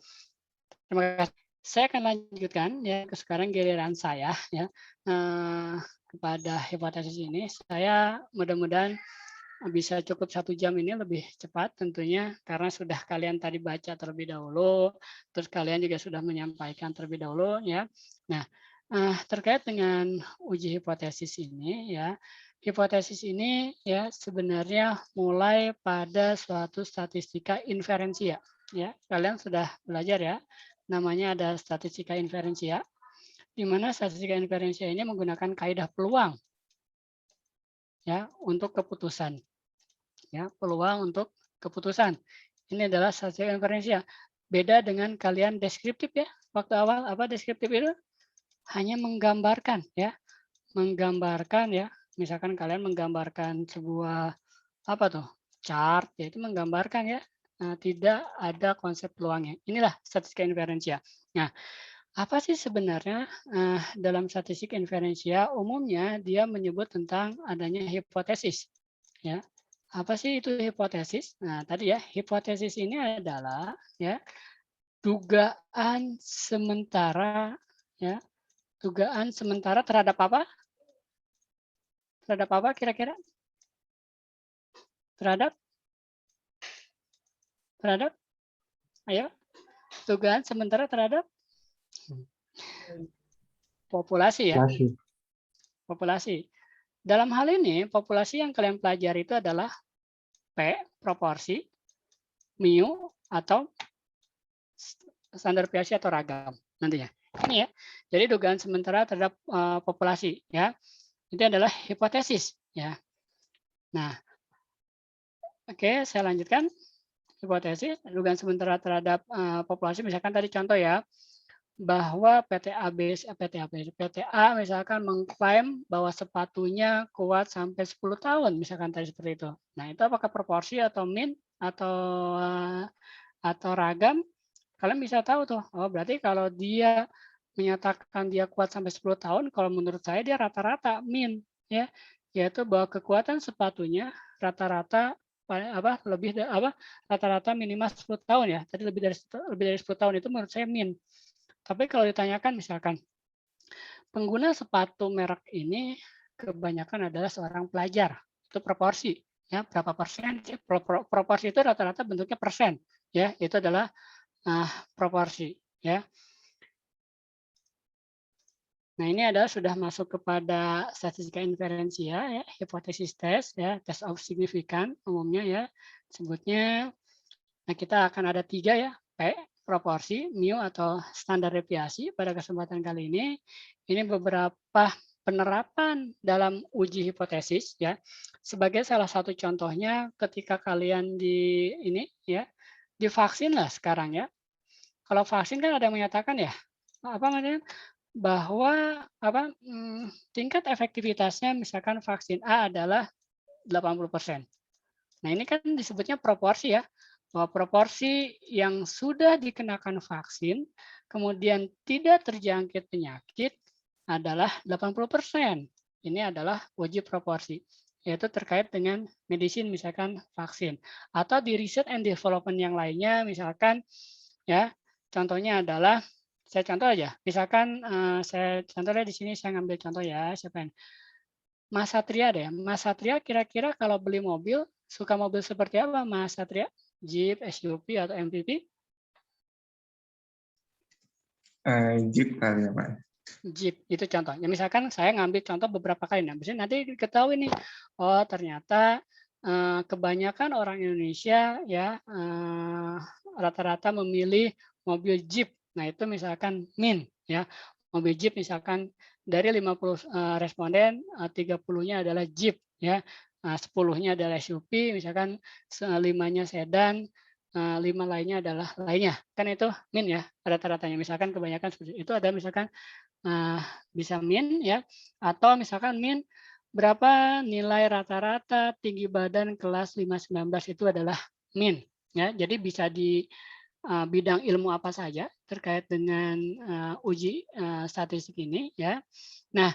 Terima kasih. Saya akan lanjutkan ya ke sekarang giliran saya ya kepada hipotesis ini. Saya mudah-mudahan bisa cukup 1 jam ini lebih cepat tentunya karena sudah kalian tadi baca terlebih dahulu, terus kalian juga sudah menyampaikan terlebih dahulu ya. Nah, terkait dengan uji hipotesis ini ya, hipotesis ini ya sebenarnya mulai pada suatu statistika inferensia ya. Kalian sudah belajar ya, namanya ada statistika inferensia, di mana statistika inferensia ini menggunakan kaidah peluang ya untuk keputusan. Ya, peluang untuk keputusan. Ini adalah statistika inferensia. Beda dengan kalian deskriptif ya. Waktu awal apa deskriptif itu? Hanya menggambarkan ya. Menggambarkan ya. Misalkan kalian menggambarkan sebuah apa tuh? Chart, yaitu menggambarkan ya. Tidak ada konsep peluangnya. Inilah statistika inferensia. Nah, apa sih sebenarnya dalam statistik inferensia? Umumnya dia menyebut tentang adanya hipotesis. Ya, apa sih itu hipotesis? Nah, tadi ya, hipotesis ini adalah ya dugaan sementara ya. Dugaan sementara terhadap apa? Terhadap apa kira-kira? Terhadap ayo. Dugaan sementara terhadap populasi ya. Populasi. Dalam hal ini, populasi yang kalian pelajari itu adalah P, proporsi, mu, atau standar deviasi atau ragam nantinya. Ini ya. Jadi dugaan sementara terhadap populasi ya. Itu adalah hipotesis ya. Nah, oke, saya lanjutkan. Hipotesis dugaan sementara terhadap populasi, misalkan tadi contoh ya, bahwa PTA misalkan mengklaim bahwa sepatunya kuat sampai 10 tahun, misalkan tadi seperti itu. Nah, itu apakah proporsi atau min atau ragam? Kalian bisa tahu tuh, oh berarti kalau dia menyatakan dia kuat sampai 10 tahun, kalau menurut saya dia rata-rata min ya, yaitu bahwa kekuatan sepatunya rata-rata rata-rata minimal 10 tahun ya. Tadi lebih dari 10 tahun itu menurut saya min. Tapi kalau ditanyakan misalkan pengguna sepatu merek ini kebanyakan adalah seorang pelajar, itu proporsi ya, berapa persen? Proporsi itu rata-rata bentuknya persen ya, itu adalah proporsi, ya. Nah, ini adalah sudah masuk kepada statistika inferensia, ya, hipotesis test, ya, test of significance umumnya, ya, sebutnya. Nah, kita akan ada 3 ya, P, proporsi, mu atau standar deviasi pada kesempatan kali ini. Ini beberapa penerapan dalam uji hipotesis, ya. Sebagai salah satu contohnya, ketika kalian divaksin lah sekarang, ya. Kalau vaksin kan ada yang menyatakan ya, bahwa tingkat efektivitasnya misalkan vaksin A adalah 80%. Nah, ini kan disebutnya proporsi ya, bahwa proporsi yang sudah dikenakan vaksin kemudian tidak terjangkit penyakit adalah 80%. Ini adalah uji proporsi, yaitu terkait dengan medicine misalkan vaksin, atau di research and development yang lainnya misalkan ya, contohnya adalah saya contoh aja, misalkan saya contohnya di sini saya ngambil contoh ya, siapa yang Mas Satria deh. Mas Satria kira-kira kalau beli mobil suka mobil seperti apa Mas Satria? Jeep, SUV atau MPV? Jeep kali ya Pak. Jeep itu contohnya. Misalkan saya ngambil contoh beberapa kali, nah nanti diketahui nih, oh ternyata kebanyakan orang Indonesia ya rata-rata memilih mobil Jeep. Nah, itu misalkan min ya. Mobil Jeep misalkan dari 50 responden 30-nya adalah Jeep ya. 10-nya adalah SUV, misalkan 5-nya sedan, 5 lainnya adalah lainnya. Kan itu min ya rata-ratanya. Misalkan kebanyakan seperti itu ada misalkan bisa min ya, atau misalkan min berapa nilai rata-rata tinggi badan kelas 519 itu adalah min ya. Jadi bisa di bidang ilmu apa saja terkait dengan uji statistik ini ya. Nah,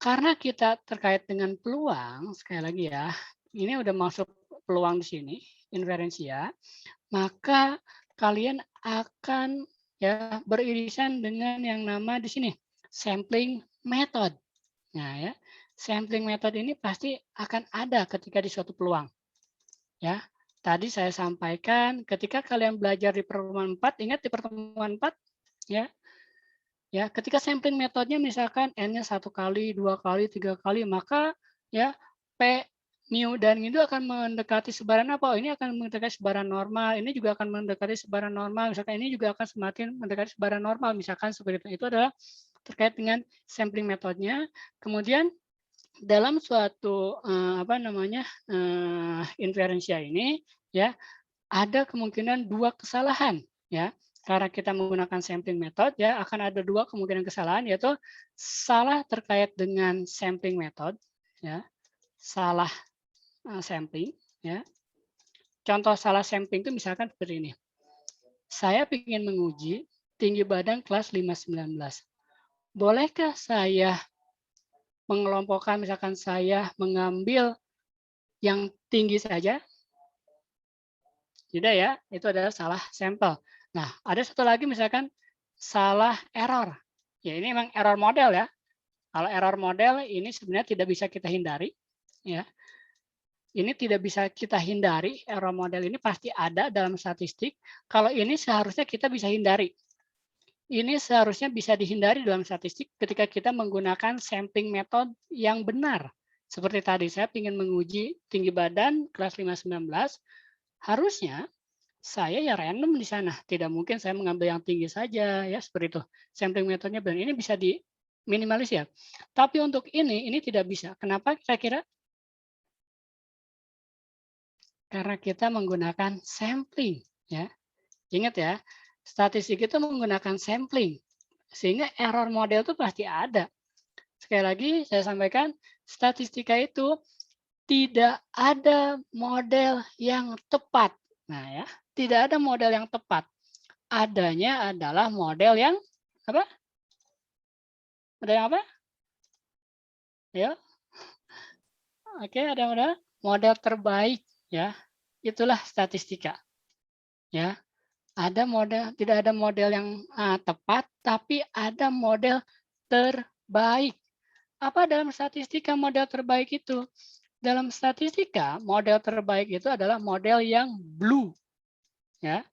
karena kita terkait dengan peluang, sekali lagi ya, ini udah masuk peluang di sini, inferensia, maka kalian akan ya beririsan dengan yang nama di sini sampling method. Nah ya, sampling method ini pasti akan ada ketika di suatu peluang. Ya, tadi saya sampaikan ketika kalian belajar di pertemuan 4, ingat di pertemuan 4 ya. Ya, ketika sampling metodenya misalkan n-nya 1 kali, 2 kali, 3 kali, maka ya P, mu dan itu akan mendekati sebaran apa? Oh, ini akan mendekati sebaran normal, ini juga akan mendekati sebaran normal, misalkan ini juga akan semakin mendekati sebaran normal, misalkan seperti itu. Itu adalah terkait dengan sampling metodenya. Kemudian dalam suatu inferensia ini ya ada kemungkinan 2 kesalahan ya. Karena kita menggunakan sampling method ya akan ada 2 kemungkinan kesalahan, yaitu salah terkait dengan sampling method ya. Salah sampling ya. Contoh salah sampling itu misalkan seperti ini. Saya ingin menguji tinggi badan kelas 519. Bolehkah saya mengelompokkan, misalkan saya mengambil yang tinggi saja? Tidak ya, itu adalah salah sampel. Nah, ada satu lagi misalkan salah error. Ya, ini memang error model ya. Kalau error model ini sebenarnya tidak bisa kita hindari. Ya, ini tidak bisa kita hindari. Error model ini pasti ada dalam statistik. Kalau ini seharusnya kita bisa hindari. Ini seharusnya bisa dihindari dalam statistik ketika kita menggunakan sampling method yang benar. Seperti tadi, saya ingin menguji tinggi badan kelas 519. Harusnya saya ya random di sana. Tidak mungkin saya mengambil yang tinggi saja ya seperti itu. Sampling metodenya benar. Ini bisa diminimalisir. Tapi untuk ini tidak bisa. Kenapa kira-kira? Karena kita menggunakan sampling ya. Ingat ya, statistik itu menggunakan sampling. Sehingga error model itu pasti ada. Sekali lagi saya sampaikan, statistika itu tidak ada model yang tepat. Nah ya, tidak ada model yang tepat. Adanya adalah model yang apa? Model yang apa? Ya. Oke, ada model terbaik ya. Itulah statistika. Ya. Ada model, tidak ada model yang tepat, tapi ada model terbaik. Apa dalam statistika model terbaik itu? Dalam statistika, model terbaik itu adalah model yang blue. Ya.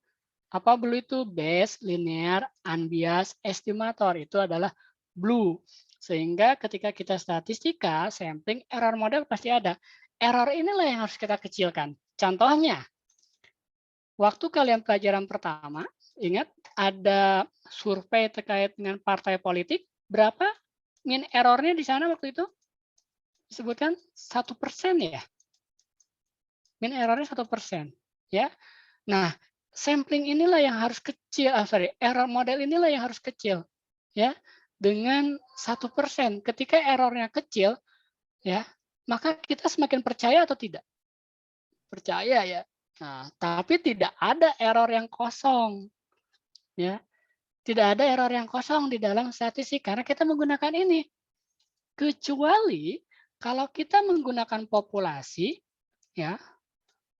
Apa blue itu? Base, linear, unbiased, estimator. Itu adalah blue. Sehingga ketika kita statistika, sampling, error model pasti ada. Error inilah yang harus kita kecilkan. Contohnya, waktu kalian pelajaran pertama, ingat ada survei terkait dengan partai politik, berapa min errornya di sana waktu itu? Disebutkan 1% ya. Min errornya 1%. Ya. Nah, sampling inilah yang harus kecil, error model inilah yang harus kecil, ya, dengan 1%. Ketika errornya kecil, ya, maka kita semakin percaya atau tidak? Percaya ya. Nah, tapi tidak ada error yang kosong, ya, tidak ada error yang kosong di dalam statistik karena kita menggunakan ini. Kecuali kalau kita menggunakan populasi, ya.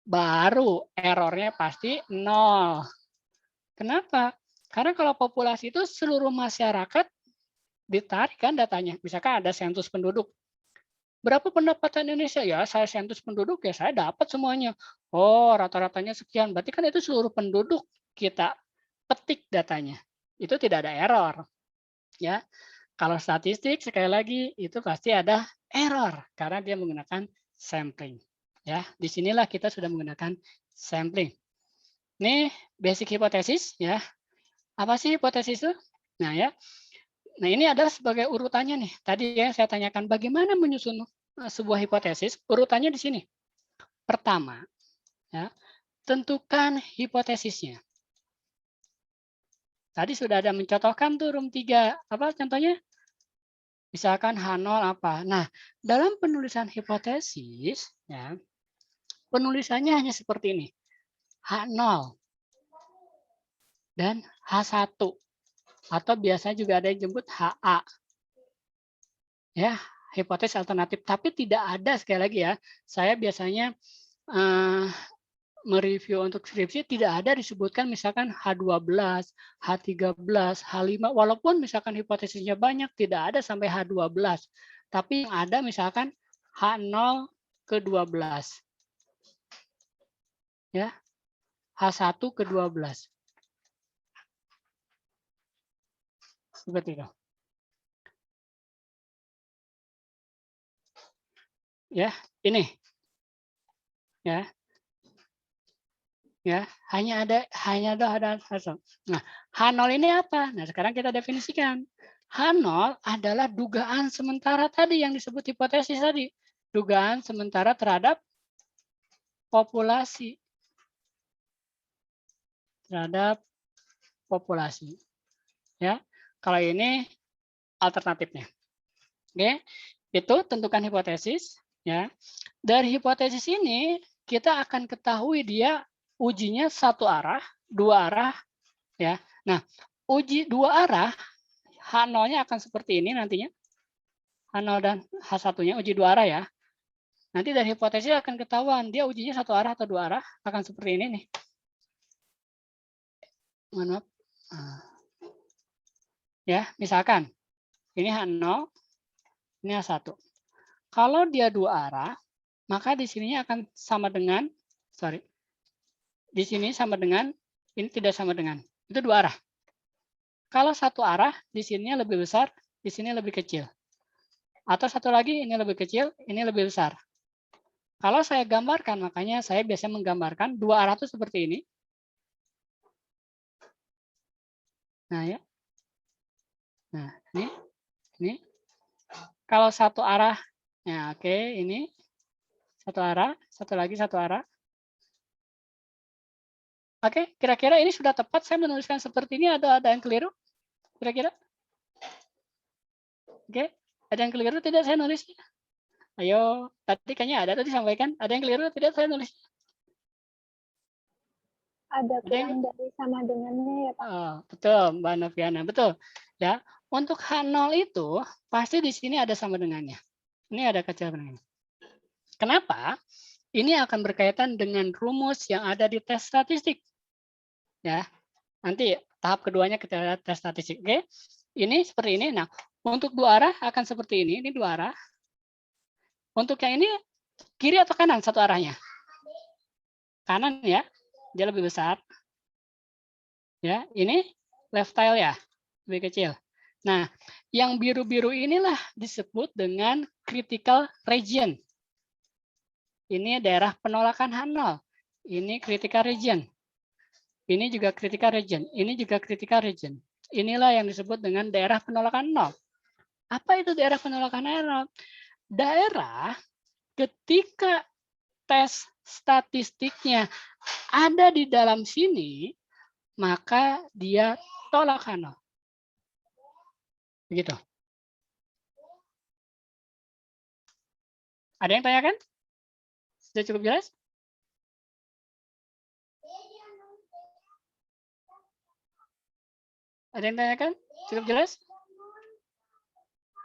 Baru errornya pasti 0. Kenapa? Karena kalau populasi itu seluruh masyarakat ditarik kan datanya. Misalkan ada sensus penduduk. Berapa pendapatan Indonesia? Ya, saya sensus penduduk ya saya dapat semuanya. Oh, rata-ratanya sekian. Berarti kan itu seluruh penduduk kita petik datanya. Itu tidak ada error. Ya. Kalau statistik sekali lagi itu pasti ada error karena dia menggunakan sampling. Ya, disinilah kita sudah menggunakan sampling. Ini basic hipotesis ya. Apa sih hipotesis itu? Nah ya, nah ini adalah sebagai urutannya nih. Tadi ya saya tanyakan bagaimana menyusun sebuah hipotesis. Urutannya di sini. Pertama, ya, tentukan hipotesisnya. Tadi sudah ada mencontohkan tuh room 3. Apa contohnya? Misalkan H0 apa. Nah, dalam penulisan hipotesis, ya, penulisannya hanya seperti ini. H0 dan H1. Atau biasanya juga ada yang jemput HA. Ya, hipotesis alternatif. Tapi tidak ada, sekali lagi ya, saya biasanya mereview untuk skripsi tidak ada disebutkan misalkan H12, H13, H5, walaupun misalkan hipotesisnya banyak, tidak ada sampai H12. Tapi yang ada misalkan H0 ke 12. Ya, H1 ke 12. Seperti itu. Ya, ini. Ya. Ya, hanya ada hasil. Nah, H0 ini apa? Nah, sekarang kita definisikan. H0 adalah dugaan sementara tadi yang disebut hipotesis tadi. Dugaan sementara terhadap populasi. Terhadap populasi. Ya. Kalau ini alternatifnya. Oke. Itu tentukan hipotesis, ya. Dari hipotesis ini kita akan ketahui dia ujinya satu arah, dua arah, ya. Nah, uji dua arah H0-nya akan seperti ini nantinya. H0 dan H1-nya uji dua arah ya. Nanti dari hipotesis akan ketahuan dia ujinya satu arah atau dua arah akan seperti ini nih. Mohon maaf. Ya, misalkan ini H0, ini H1. Kalau dia dua arah, maka di sininya akan sama dengan, di sini sama dengan, ini tidak sama dengan. Itu dua arah. Kalau satu arah, di sininya lebih besar, di sini lebih kecil. Atau satu lagi, ini lebih kecil, ini lebih besar. Kalau saya gambarkan, makanya saya biasanya menggambarkan dua arah itu seperti ini. Nah ya. Nah, ini. Kalau satu arah, ya oke, ini satu arah, satu lagi satu arah. Oke, kira-kira ini sudah tepat saya menuliskan seperti ini atau ada yang keliru? Kira-kira? Oke, ada yang keliru tidak saya nulisnya? Ayo, tadi kayaknya ada tadi sampaikan. Ada yang keliru tidak saya nulis? Ada kurang dari sama dengannya ya Pak. Oh, betul, Mbak Noviana, betul. Ya, untuk H0 itu pasti di sini ada sama dengannya. Ini ada kecil dengannya. Kenapa? Ini akan berkaitan dengan rumus yang ada di tes statistik. Ya, nanti tahap keduanya kita tes statistik. Oke, ini seperti ini. Nah, untuk dua arah akan seperti ini. Ini dua arah. Untuk yang ini kiri atau kanan satu arahnya? Kanan ya, dia lebih besar. Ya, ini leftile ya, lebih kecil. Nah, yang biru-biru inilah disebut dengan critical region. Ini daerah penolakan H0. Ini critical region. Ini juga critical region. Ini juga critical region. Inilah yang disebut dengan daerah penolakan 0. Apa itu daerah penolakan 0? Daerah ketika tes statistiknya ada di dalam sini, maka dia tolak H0. Begitu. Ada yang tanyakan? Sudah cukup jelas? Ada yang tanyakan? Cukup jelas?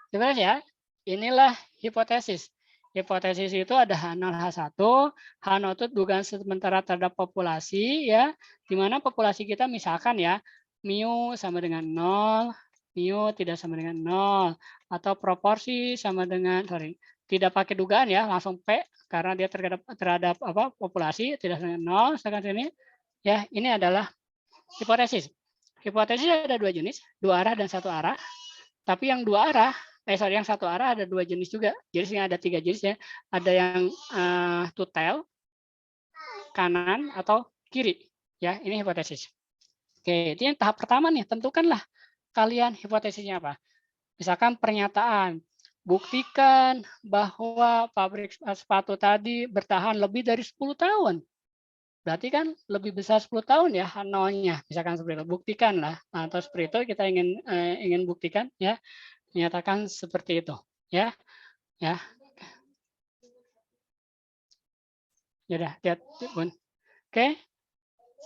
Jelas ya? Inilah hipotesis. Hipotesis itu ada H0, H1. H0 itu dugaan sementara terhadap populasi, ya, di mana populasi kita misalkan ya, mu sama dengan 0, mu tidak sama dengan 0, atau proporsi sama dengan, tidak pakai dugaan ya, langsung P, karena dia terhadap apa, populasi, tidak sama dengan 0, sedangkan sini, ya, ini adalah hipotesis. Hipotesis ada dua jenis, dua arah dan satu arah. Tapi yang dua arah, yang satu arah ada dua jenis juga. Jadi ada tiga jenis ya. Ada yang to tail, kanan atau kiri. Ya, ini hipotesis. Oke, itu yang tahap pertama nih. Tentukanlah kalian hipotesisnya apa. Misalkan pernyataan, buktikan bahwa pabrik sepatu tadi bertahan lebih dari 10 tahun. Berarti kan lebih besar 10 tahun ya H0-nya, misalkan seperti itu. Buktikan lah, atau seperti itu kita ingin buktikan ya, menyatakan seperti itu ya. Ya. Ya udah, lihat Bun. Oke.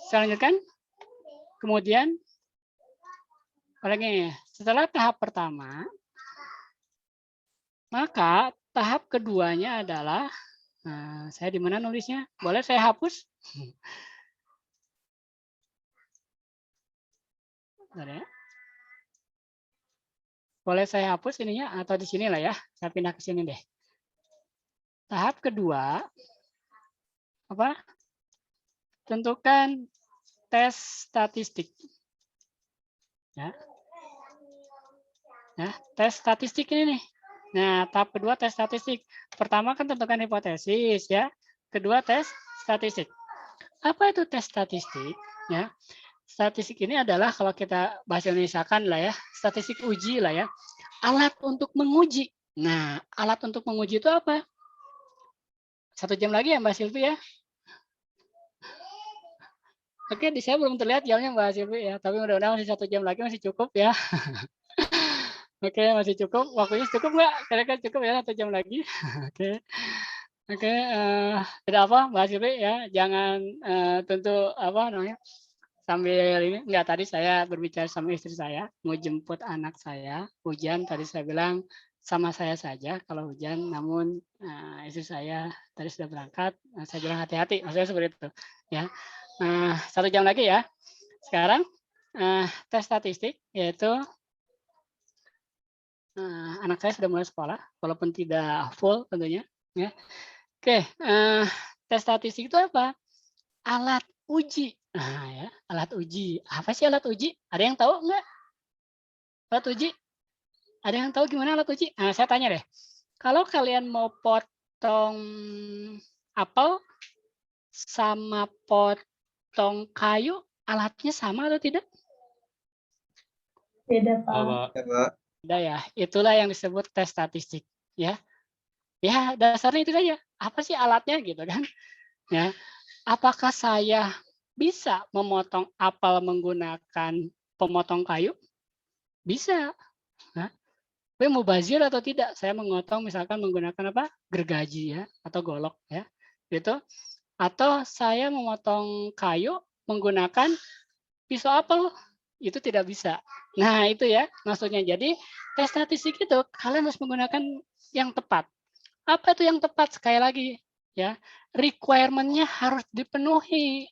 Saya lanjutkan. Kemudian lagi setelah tahap pertama, maka tahap keduanya adalah saya di mana nulisnya? Boleh saya hapus? Bentar ya. Boleh saya hapus ininya atau di sini lah ya. Saya pindah ke sini deh. Tahap kedua, apa? Tentukan tes statistik. Ya. Nah, tes statistik ini nih. Nah, tahap kedua tes statistik. Pertama kan tentukan hipotesis ya. Kedua tes statistik. Apa itu tes statistik? Ya. Statistik ini adalah kalau kita bahasa Indonesia-kan lah ya, statistik uji lah ya. Alat untuk menguji. Nah, alat untuk menguji itu apa? 1 jam lagi ya Mbak Silvi ya. Oke, di saya belum terlihat jamnya Mbak Silvi ya, tapi mudah-mudahan masih 1 jam lagi masih cukup ya. Oke, masih cukup. Waktunya cukup nggak? Kira-kira cukup ya 1 jam lagi. Oke. Oke, tidak apa Mbak Silvi ya, jangan tentu apa namanya, sambil ini, enggak, tadi saya berbicara sama istri saya, mau jemput anak saya, hujan, tadi saya bilang sama saya saja kalau hujan, namun istri saya tadi sudah berangkat, saya bilang hati-hati, maksudnya seperti itu. Ya, 1 jam lagi ya. Sekarang tes statistik, yaitu anak saya sudah mulai sekolah, walaupun tidak full tentunya. Ya. Oke, tes statistik itu apa? Alat uji. Nah, ya, alat uji. Apa sih alat uji? Ada yang tahu nggak? Alat uji? Ada yang tahu gimana alat uji? Nah, saya tanya deh. Kalau kalian mau potong apel sama potong kayu, alatnya sama atau tidak? Beda, Pak. Beda ya. Itulah yang disebut tes statistik, ya. Ya, dasarnya itu saja. Apa sih alatnya gitu kan? Ya. Apakah saya bisa memotong apel menggunakan pemotong kayu? Bisa. Nah, tapi mubazir atau tidak? Saya memotong misalkan menggunakan apa? Gergaji ya, atau golok ya. Gitu. Atau saya memotong kayu menggunakan pisau apel? Itu tidak bisa. Nah, itu ya maksudnya. Jadi, tes statistik itu kalian harus menggunakan yang tepat. Apa itu yang tepat? Sekali lagi ya, requirement-nya harus dipenuhi.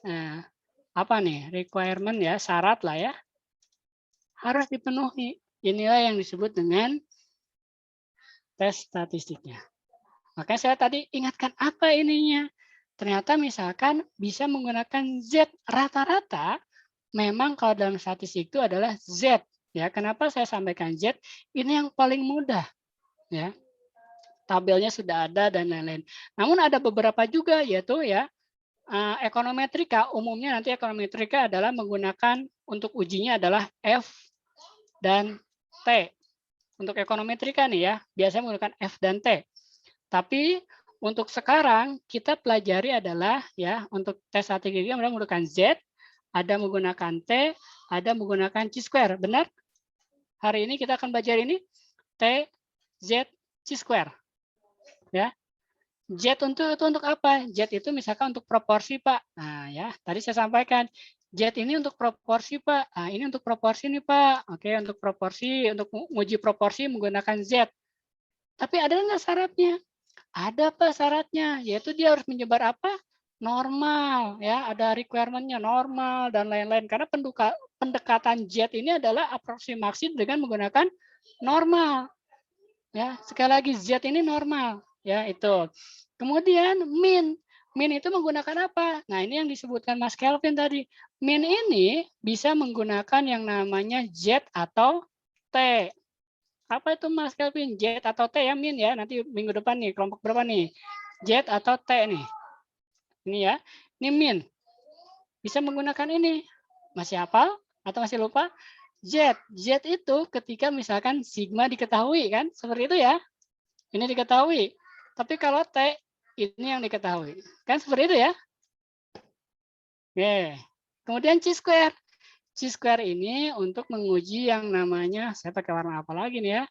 Nah, apa nih requirement ya, syarat lah ya, harus dipenuhi. Inilah yang disebut dengan tes statistiknya. Makanya saya tadi ingatkan apa ininya. Ternyata misalkan bisa menggunakan Z rata-rata memang kalau dalam statistik itu adalah Z. Ya, kenapa saya sampaikan Z? Ini yang paling mudah. Ya, tabelnya sudah ada dan lain-lain. Namun ada beberapa juga yaitu ya ekonometrika. Umumnya nanti ekonometrika adalah menggunakan untuk ujinya adalah F dan T. Untuk ekonometrika nih ya, biasanya menggunakan F dan T. Tapi untuk sekarang kita pelajari adalah ya untuk tes statistik menggunakan Z, ada menggunakan T, ada menggunakan chi-square. Benar? Hari ini kita akan belajar ini T, Z, chi-square. Ya. Z itu untuk apa? Z itu misalkan untuk proporsi, Pak. Nah, ya, tadi saya sampaikan Z ini untuk proporsi, Pak. Nah, ini untuk proporsi nih, Pak. Oke, untuk proporsi, untuk menguji proporsi menggunakan Z. Tapi ada nggak syaratnya? Ada, Pak, syaratnya, yaitu dia harus menyebar apa? Normal, ya, ada requirement-nya normal dan lain-lain. Karena pendekatan Z ini adalah aproksimasi dengan menggunakan normal. Ya, sekali lagi Z ini normal, ya itu. Kemudian min itu menggunakan apa? Nah, ini yang disebutkan Mas Kelvin tadi. Min ini bisa menggunakan yang namanya Z atau T. Apa itu Mas Kelvin? Z atau T ya, min ya. Nanti minggu depan nih, kelompok berapa nih? Z atau T nih. Ini ya. Ini min. Bisa menggunakan ini. Masih hafal atau masih lupa? Z. Z itu ketika misalkan sigma diketahui kan? Seperti itu ya. Ini diketahui. Tapi kalau T ini yang diketahui. Kan seperti itu ya. Oke. Kemudian chi-square. Chi-square ini untuk menguji yang namanya, saya pakai warna apa lagi nih ya.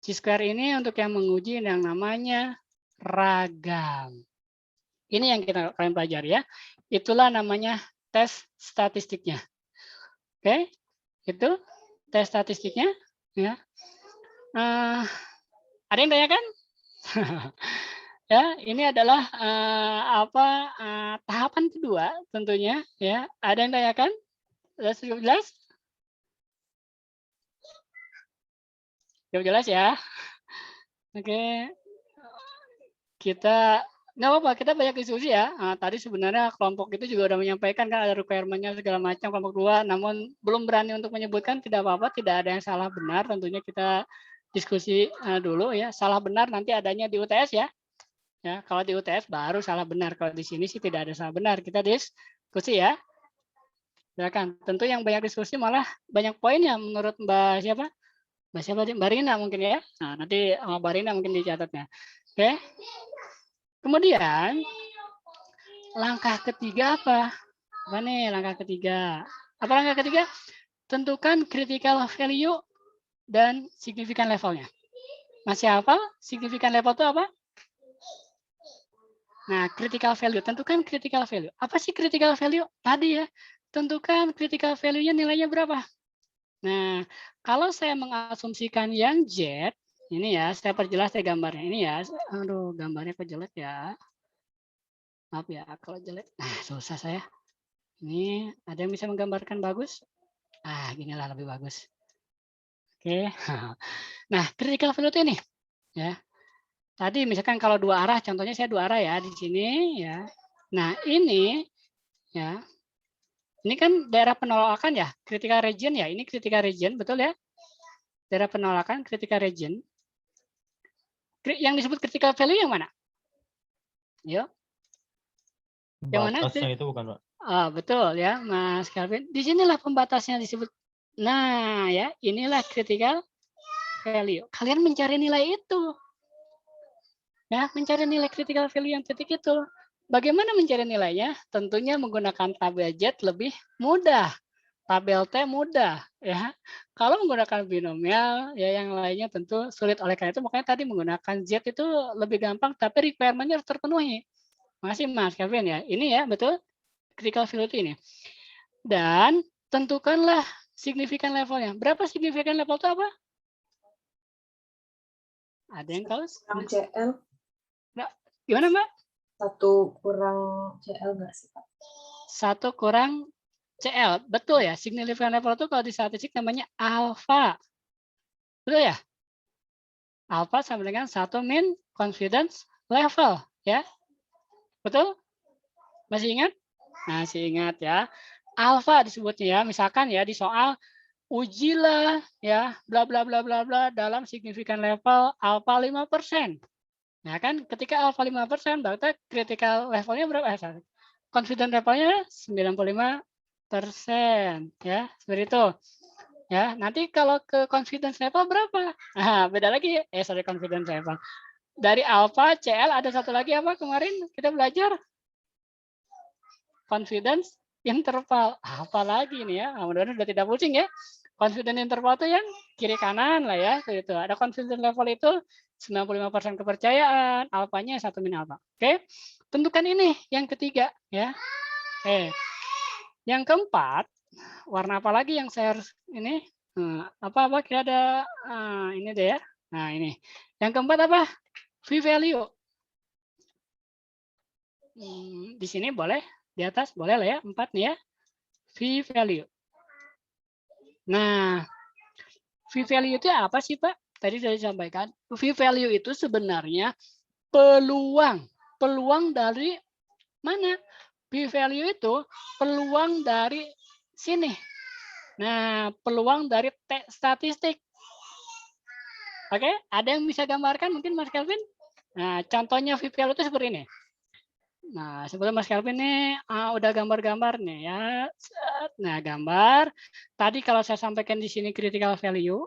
Chi-square ini untuk yang menguji yang namanya ragam. Ini yang kalian pelajari ya. Itulah namanya tes statistiknya. Oke. Itu tes statistiknya. Ya. Ada yang tanyakan? Ya, ini adalah tahapan kedua tentunya ya. Ada yang tanyakan? Sudah cukup jelas? Cukup jelas ya. Oke. Kita nggak apa-apa, kita banyak diskusi ya. Tadi sebenarnya kelompok itu juga sudah menyampaikan kan ada requirement-nya segala macam kelompok 2, namun belum berani untuk menyebutkan, tidak apa-apa, tidak ada yang salah benar. Tentunya kita diskusi dulu ya. Salah benar nanti adanya di UTS ya. Ya, kalau di UTS baru salah benar. Kalau di sini sih tidak ada salah benar. Kita diskusi ya. Silakan. Tentu yang banyak diskusi malah banyak poin ya menurut Mbak siapa? Mbak Rina mungkin ya. Nah, nanti sama Mbak Rina mungkin dicatatnya. Oke. Kemudian langkah ketiga apa? Apa nih langkah ketiga? Apa langkah ketiga? Tentukan critical value dan significant levelnya. Masih hafal? Significant level itu apa? Nah, critical value, tentukan critical value. Apa sih critical value? Tadi ya, tentukan critical value-nya nilainya berapa. Nah, kalau saya mengasumsikan yang Z, ini ya, saya perjelas ya gambarnya. Ini ya, aduh gambarnya kok jelek ya. Maaf ya, kalau jelek. Nah, susah saya. Ini, ada yang bisa menggambarkan bagus? Ginilah lebih bagus. Oke. Nah, critical value itu ini. Ya. Tadi misalkan kalau dua arah, contohnya saya dua arah ya di sini ya. Nah ini ya, ini kan daerah penolakan ya, critical region ya. Ini critical region betul ya? Daerah penolakan critical region. Yang disebut critical value yang mana? Yuk. Yang mana? Batasnya itu bukan, Pak? Betul ya, Mas Calvin. Di sinilah pembatasnya disebut. Nah ya, inilah critical value. Kalian mencari nilai itu. Ya, mencari nilai critical value yang titik itu. Bagaimana mencari nilainya? Tentunya menggunakan tabel Z lebih mudah. Tabel T mudah. Ya. Kalau menggunakan binomial, ya yang lainnya tentu sulit. Oleh karena itu, makanya tadi menggunakan Z itu lebih gampang, tapi requirement-nya harus terpenuhi. Masih Mas Kevin ya. Ini ya, betul. Critical value ini. Dan tentukanlah significant levelnya. Berapa significant level itu apa? Ada yang tahu? CL. Gimana, Mbak? 1 kurang CL nggak sih, Pak? 1 kurang CL. Betul ya, significant level itu kalau di statistik namanya alpha. Betul ya? Alpha sama dengan 1 min confidence level. Ya, betul? Masih ingat? Masih ingat ya. alfa disebutnya ya. Misalkan ya di soal ujilah ya bla bla bla bla bla dalam signifikan level alfa 5%. Nah kan ketika alfa 5% berarti critical levelnya berapa? Confidence levelnya 95% ya, seperti itu. Ya, nanti kalau ke confidence level berapa? Nah, beda lagi. Sorry, confidence level. Dari alpha CL ada satu lagi apa kemarin kita belajar? Confidence interval. Apa lagi nih ya? Mudah-mudahan sudah tidak pusing ya. Confidence interval itu yang kiri kanan lah ya. Itu ada confidence level itu 95% kepercayaan, alfanya 1 min alfa. Oke. Tentukan ini yang ketiga ya. Yang keempat, warna apa lagi yang saya harus ini? Apa kira ada ini deh ya. Nah, ini. Yang keempat apa? V-value. Di sini boleh, di atas boleh lah ya, 4 nih ya. V-value. Nah, V-value itu apa sih, Pak? Tadi sudah disampaikan. V-value itu sebenarnya peluang. Peluang dari mana? V-value itu peluang dari sini. Nah, peluang dari statistik. Oke, ada yang bisa gambarkan mungkin Mas Kelvin? Nah, contohnya V-value itu seperti ini. Nah, sebelum Mas Kelvin nih udah gambar-gambar nih ya. Nah, gambar. Tadi kalau saya sampaikan di sini critical value.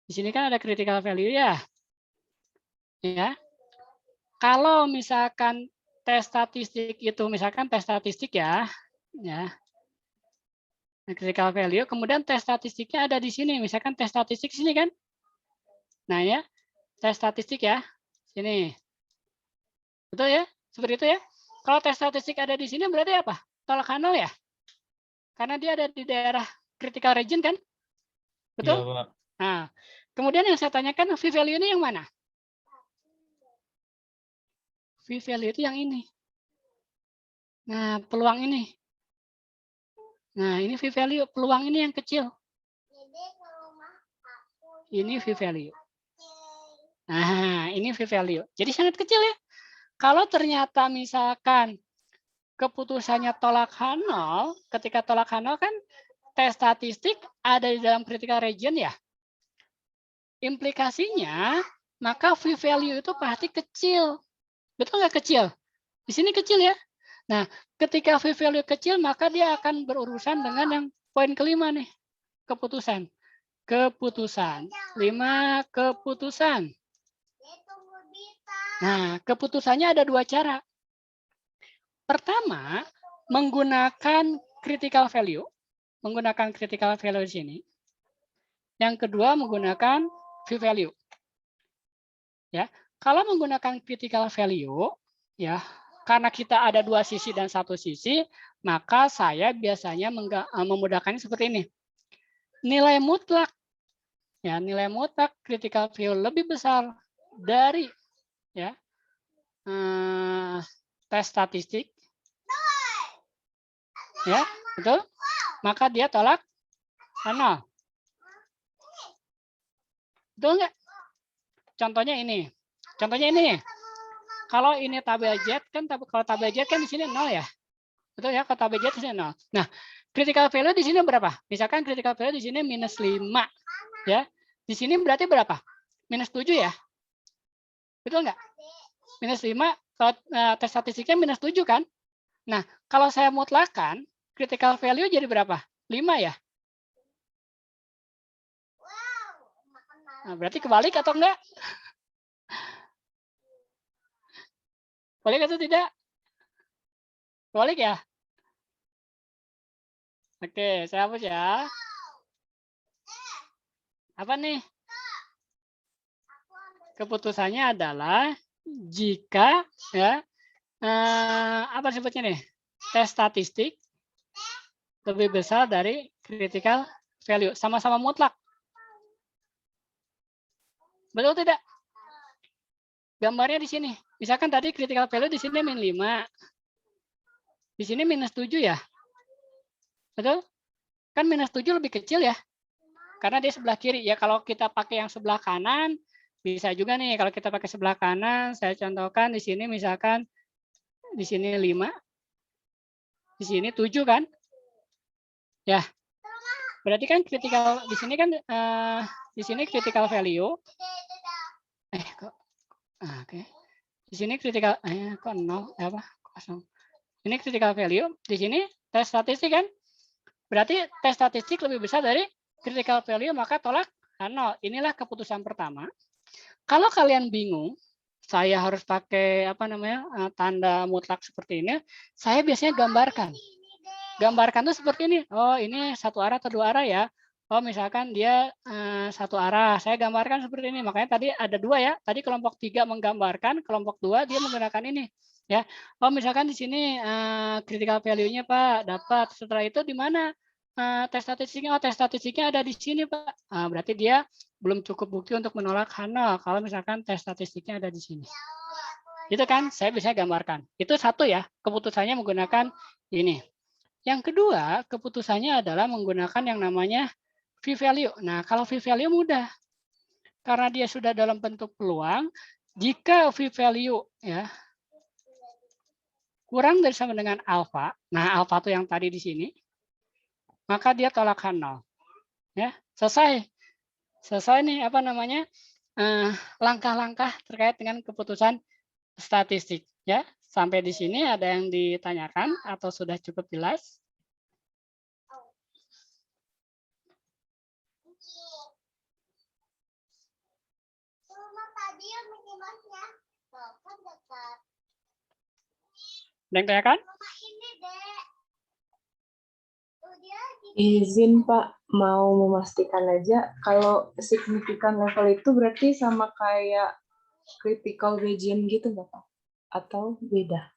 Di sini kan ada critical value ya. Ya. Kalau misalkan tes statistik itu, misalkan tes statistik ya. Ya. Critical value, kemudian tes statistiknya ada di sini. Misalkan tes statistik sini kan. Nah ya, tes statistik ya. Sini. Betul ya? Seperti itu ya. Kalau tes statistik ada di sini berarti apa? Tolak H0 ya? Karena dia ada di daerah critical region kan? Betul? Iya, Pak. Nah, kemudian yang saya tanyakan V-value ini yang mana? V-value itu yang ini. Nah, peluang ini. Nah, ini V-value, peluang ini yang kecil. Ini V-value. Nah, ini V-value. Jadi sangat kecil ya. Kalau ternyata misalkan keputusannya tolak H0, ketika tolak H0 kan tes statistik ada di dalam critical region ya. Implikasinya, maka V-value itu pasti kecil. Betul nggak kecil? Di sini kecil ya. Nah, ketika V-value kecil, maka dia akan berurusan dengan yang poin kelima nih, keputusan. Keputusan. 5 keputusan. Nah, keputusannya ada 2 cara. Pertama, menggunakan critical value. Menggunakan critical value di sini. Yang kedua, menggunakan V-value. Ya, kalau menggunakan critical value, ya, karena kita ada 2 sisi dan 1 sisi, maka saya biasanya memudahkannya seperti ini. Nilai mutlak, ya, nilai mutlak critical value lebih besar dari ya tes statistik, ya, betul? Maka dia tolak H0. Betul nggak? Contohnya ini. Contohnya ini. Kalau ini tabel Z kan, kalau tabel Z kan di sini 0 ya. Betul ya, kalau tabel Z di sini 0. Nah, critical value di sini berapa? Misalkan critical value di sini -5 ya. Di sini berarti berapa? -7 ya. Betul nggak? -5 kalau tes statistiknya -7 kan? Nah, kalau saya mutlakkan critical value jadi berapa? 5 ya. Nah, berarti kebalik atau enggak? Balik atau tidak? Balik ya? Oke, saya hapus ya. Apa nih? Keputusannya adalah jika ya apa sebutnya nih? Tes statistik lebih besar dari critical value, sama-sama mutlak. Betul tidak? Gambarnya di sini. Misalkan tadi critical value di sini -5. Di sini -7 ya. Betul? Kan -7 lebih kecil ya. Karena dia sebelah kiri. Ya kalau kita pakai yang sebelah kanan, bisa juga nih. Kalau kita pakai sebelah kanan, saya contohkan di sini misalkan di sini 5. Di sini 7 kan? Ya. Berarti kan critical di sini kan di sini critical value. Kok oke. Di sini critical kok 0 apa? Kosong. Ini critical value, di sini tes statistik kan? Berarti tes statistik lebih besar dari critical value, maka tolak 0. Inilah keputusan pertama. Kalau kalian bingung, saya harus pakai apa namanya tanda mutlak seperti ini, saya biasanya gambarkan. Gambarkan tuh seperti ini. Oh, ini satu arah atau dua arah ya. Oh, misalkan dia satu arah. Saya gambarkan seperti ini. Makanya tadi ada 2 ya. Tadi kelompok 3 menggambarkan, kelompok 2 dia menggunakan ini. Ya. Oh, misalkan di sini critical value-nya Pak dapat. Setelah itu di mana tes statistiknya? Oh, tes statistiknya ada di sini Pak. Berarti dia belum cukup bukti untuk menolak H0 kalau misalkan tes statistiknya ada di sini. Itu kan saya bisa gambarkan. Itu satu ya, keputusannya menggunakan ini. Yang kedua, keputusannya adalah menggunakan yang namanya p-value. Nah, kalau p-value mudah. Karena dia sudah dalam bentuk peluang, jika p-value ya kurang dari sama dengan alfa, nah alfa itu yang tadi di sini, maka dia tolak H0. Ya, selesai. Selesai nih apa namanya? Langkah-langkah terkait dengan keputusan statistik ya. Sampai di sini ada yang ditanyakan atau sudah cukup jelas? Ada yang tanyakan? Izin Pak, mau memastikan aja kalau signifikan level itu berarti sama kayak critical region gitu nggak Pak? Atau beda?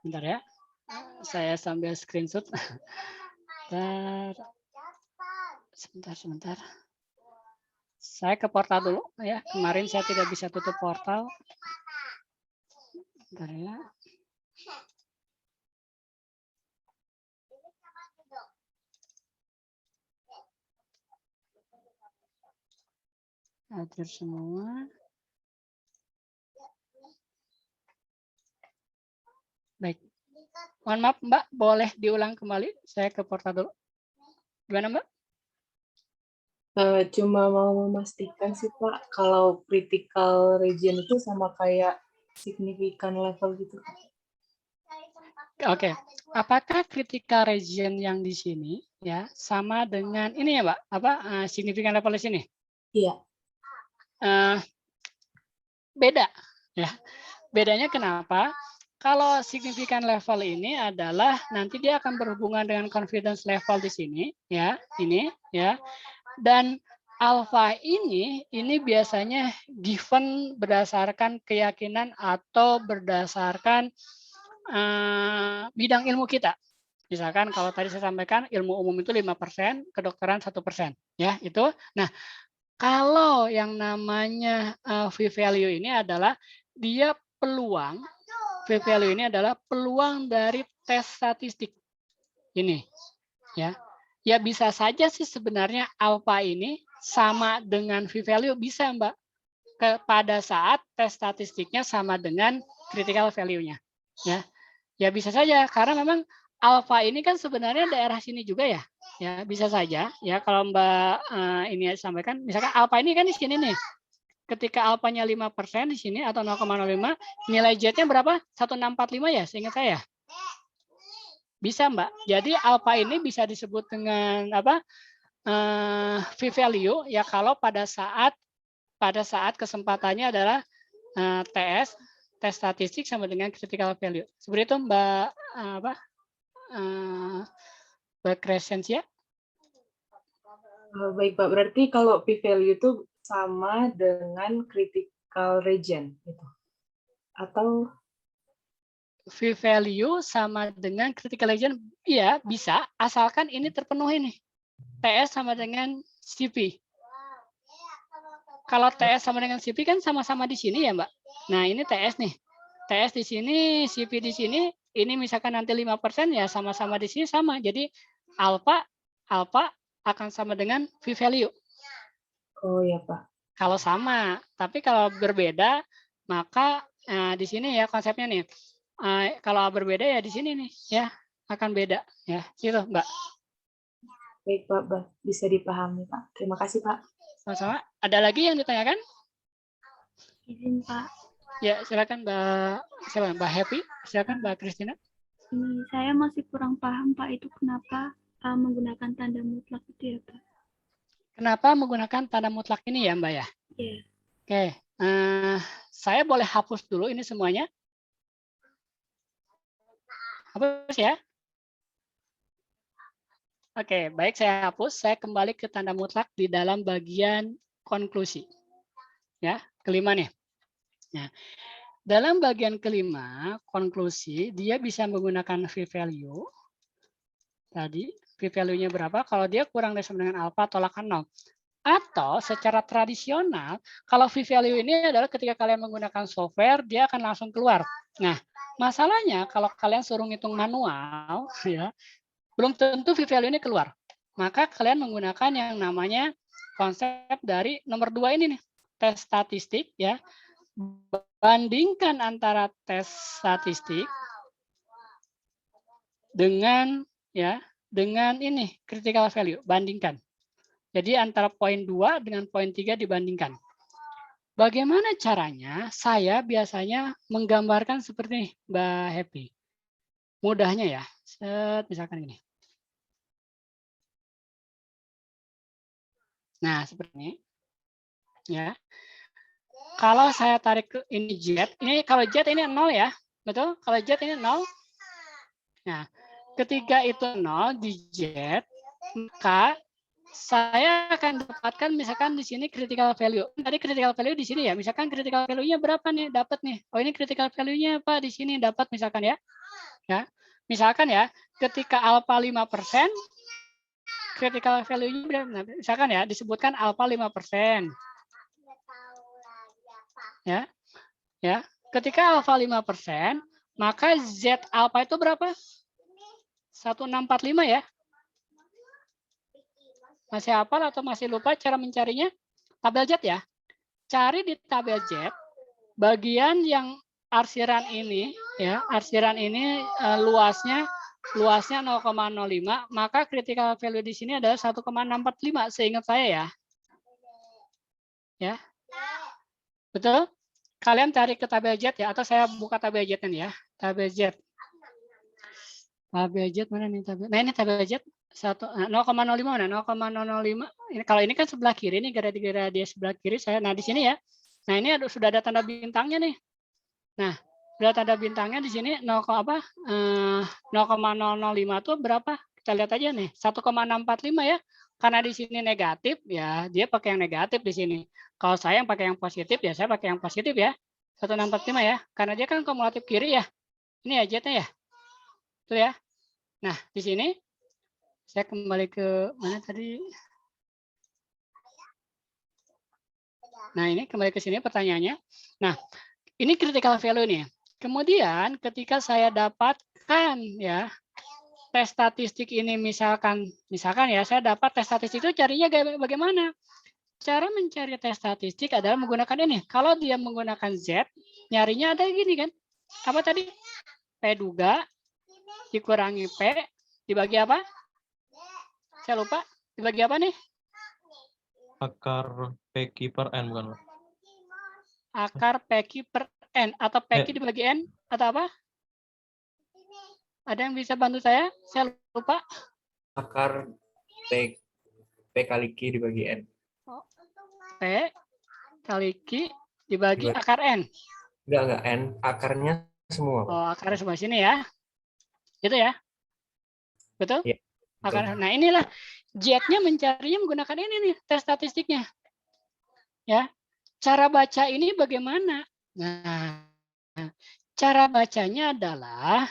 Bentar ya, saya sambil screenshot. Sebentar. Saya ke portal dulu ya. Kemarin saya tidak bisa tutup portal. Bentar ya. Hadir semua. Baik. Mohon maaf Mbak, boleh diulang kembali? Saya ke portal dulu. Gimana Mbak? Cuma mau memastikan sih Pak, kalau critical region itu sama kayak signifikan level gitu. Oke. Apakah critical region yang di sini ya sama dengan ini ya Mbak? Apa signifikan level di sini? Iya. Beda ya. Bedanya kenapa? Kalau signifikan level ini adalah nanti dia akan berhubungan dengan confidence level di sini ya, ini ya. Dan alpha ini biasanya given berdasarkan keyakinan atau berdasarkan bidang ilmu kita. Misalkan kalau tadi saya sampaikan ilmu umum itu 5%, kedokteran 1%, ya itu. Nah, kalau yang namanya p-value ini adalah dia peluang, p-value ini adalah peluang dari tes statistik. Ini, ya. Ya bisa saja sih sebenarnya alpha ini sama dengan p-value bisa Mbak. Pada saat tes statistiknya sama dengan critical value-nya. Ya bisa saja karena memang alpha ini kan sebenarnya daerah sini juga ya. Ya bisa saja ya kalau Mbak ini sampaikan misalkan alpha ini kan di sini nih. Ketika alpanya 5% di sini atau 0,05, nilai Z-nya berapa? 1645 ya seingat saya. Bisa Mbak. Jadi alpha ini bisa disebut dengan apa? P-value ya kalau pada saat kesempatannya adalah tes statistik sama dengan critical value. Seperti itu Mbak Mbak Crescentia. Baik Pak, berarti kalau p-value itu sama dengan critical region gitu. Atau P-value sama dengan critical region, iya bisa, asalkan ini terpenuhi nih. TS sama dengan CP. Kalau TS sama dengan CP kan sama-sama di sini ya Mbak. Nah ini TS nih. TS di sini, CP di sini, ini misalkan nanti 5% ya sama-sama di sini sama. Jadi alpha akan sama dengan p-value. Oh ya Pak. Kalau sama, tapi kalau berbeda maka di sini ya konsepnya nih. Kalau berbeda ya di sini nih ya akan beda ya. Gitu, Mbak. Baik, Pak. Bisa dipahami, Pak. Terima kasih, Pak. Sama-sama. Ada lagi yang ditanyakan? Izin, Pak. Ya, silakan Mbak Happy, silakan Mbak Christina. Saya masih kurang paham, Pak, itu kenapa menggunakan tanda mutlak itu ya, Pak. Kenapa menggunakan tanda mutlak ini ya, Mbak ya? Iya. Oke, saya boleh hapus dulu ini semuanya. Hapus ya. Oke, baik, saya hapus. Saya kembali ke tanda mutlak di dalam bagian konklusi. Ya, kelima nih. Nah, dalam bagian kelima, konklusi, dia bisa menggunakan v-value. Tadi, v-value-nya berapa? Kalau dia kurang dari sama dengan alpha, tolakkan 0. Atau secara tradisional, kalau v-value ini adalah ketika kalian menggunakan software, dia akan langsung keluar. Nah, masalahnya kalau kalian suruh ngitung manual, ya, belum tentu v-value ini keluar. Maka kalian menggunakan yang namanya konsep dari nomor 2 ini nih, tes statistik ya. Bandingkan antara tes statistik dengan ini critical value, bandingkan. Jadi antara poin 2 dengan poin 3 dibandingkan. Bagaimana caranya? Saya biasanya menggambarkan seperti ini, Mbak Happy. Mudahnya ya, misalkan ini. Nah, seperti ini. Ya. Kalau saya tarik ke ini Z, ini kalau Z ini 0 ya. Betul? Kalau Z ini 0. Nah, ketika itu 0 di Z, maka saya akan dapatkan misalkan di sini critical value. Tadi critical value di sini ya. Misalkan critical value-nya berapa nih? Dapat nih. Oh, ini critical value-nya Pak di sini dapat misalkan ya. Ya. Misalkan ya, ketika alpha 5%, critical value-nya berapa? Misalkan ya, disebutkan alpha 5%. Ya. Ya. Ketika alpha 5%, maka Z alpha itu berapa? 1645 ya. Masih hafal atau masih lupa cara mencarinya? Tabel Z ya. Cari di tabel Z bagian yang arsiran ini ya, arsiran ini luasnya 0,05, maka critical value di sini adalah 1,645 seingat saya ya. Ya. Betul? Kalian cari ke tabel Z ya, atau saya buka tabel Z ini ya. Tabel Z. Tabel Z mana nih tabel? Nah, ini tabel Z. 0,05 mana? 0,005. Ini kalau ini kan sebelah kiri nih, gara-gara dia sebelah kiri saya. Nah, di sini ya. Nah, ini sudah ada tanda bintangnya nih. Nah, sudah tanda bintangnya di sini 0,005 itu berapa? Kita lihat aja nih, 1,645 ya. Karena di sini negatif ya, dia pakai yang negatif di sini. Kalau saya yang pakai yang positif ya, saya pakai yang positif ya. 1645 ya. Karena dia kan kumulatif kiri ya. Ini ya Z-nya ya. Tuh ya. Nah, di sini saya kembali ke mana tadi? Nah, ini kembali ke sini pertanyaannya. Nah, ini critical value nih. Kemudian ketika saya dapatkan ya tes statistik ini misalkan ya saya dapat tes statistik itu carinya bagaimana? Cara mencari tes statistik adalah menggunakan ini. Kalau dia menggunakan Z, nyarinya ada gini kan? Apa tadi? P duga dikurangi P dibagi apa? Saya lupa. Dibagi apa nih? Akar PQ per N bukan, Pak? Akar PQ per N atau PQ dibagi N atau apa? Ada yang bisa bantu saya? Saya lupa. Akar P kali Q dibagi N. P kali Q dibagi akar N. Enggak N, akarnya semua. Oh, akarnya semua sini ya. Gitu ya. Betul? Ya. Nah, inilah Z-nya mencarinya menggunakan ini nih, tes statistiknya. Ya. Cara baca ini bagaimana? Nah, cara bacanya adalah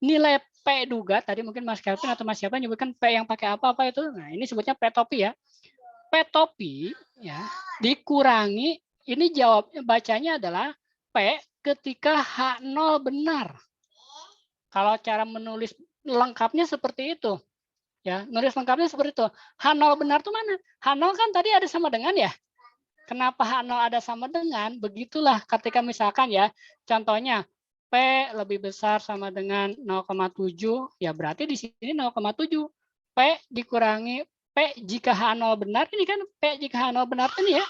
nilai P duga, tadi mungkin Mas Kelvin atau Mas siapa nyebutkan P yang pakai apa itu. Nah, ini sebutnya P topi ya. P topi ya, dikurangi, ini jawabnya bacanya adalah P ketika H0 benar. Kalau cara menulis lengkapnya seperti itu. Ya, nulis lengkapnya seperti itu. H0 benar itu mana? H0 kan tadi ada sama dengan ya. Kenapa H0 ada sama dengan? Begitulah ketika misalkan ya, contohnya P lebih besar sama dengan 0,7, ya berarti di sini 0,7. P dikurangi P jika H0 benar, ini kan P jika H0 benar ini ya,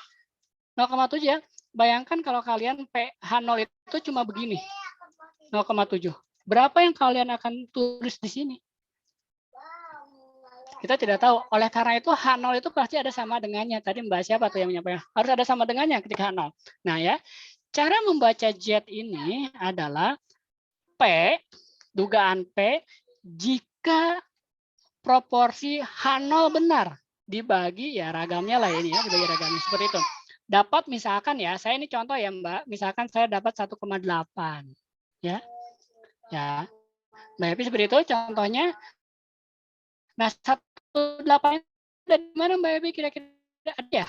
0,7 ya. Bayangkan kalau kalian P H0 itu cuma begini, 0,7. Berapa yang kalian akan tulis di sini? Kita tidak tahu. Oleh karena itu H0 itu pasti ada sama dengannya. Tadi Mbak siapa tuh yang menyampaikan? Harus ada sama dengannya ketika H0. Nah ya, cara membaca Z ini adalah P, dugaan P, jika proporsi H0 benar dibagi ya ragamnya lah ini ya, dibagi ragamnya seperti itu. Dapat misalkan ya, saya ini contoh ya Mbak, misalkan saya dapat 1,8 ya. Ya. Mbak Evi seperti itu contohnya. Nah, 1,8 dari mana Mbak Evi kira-kira ada ya?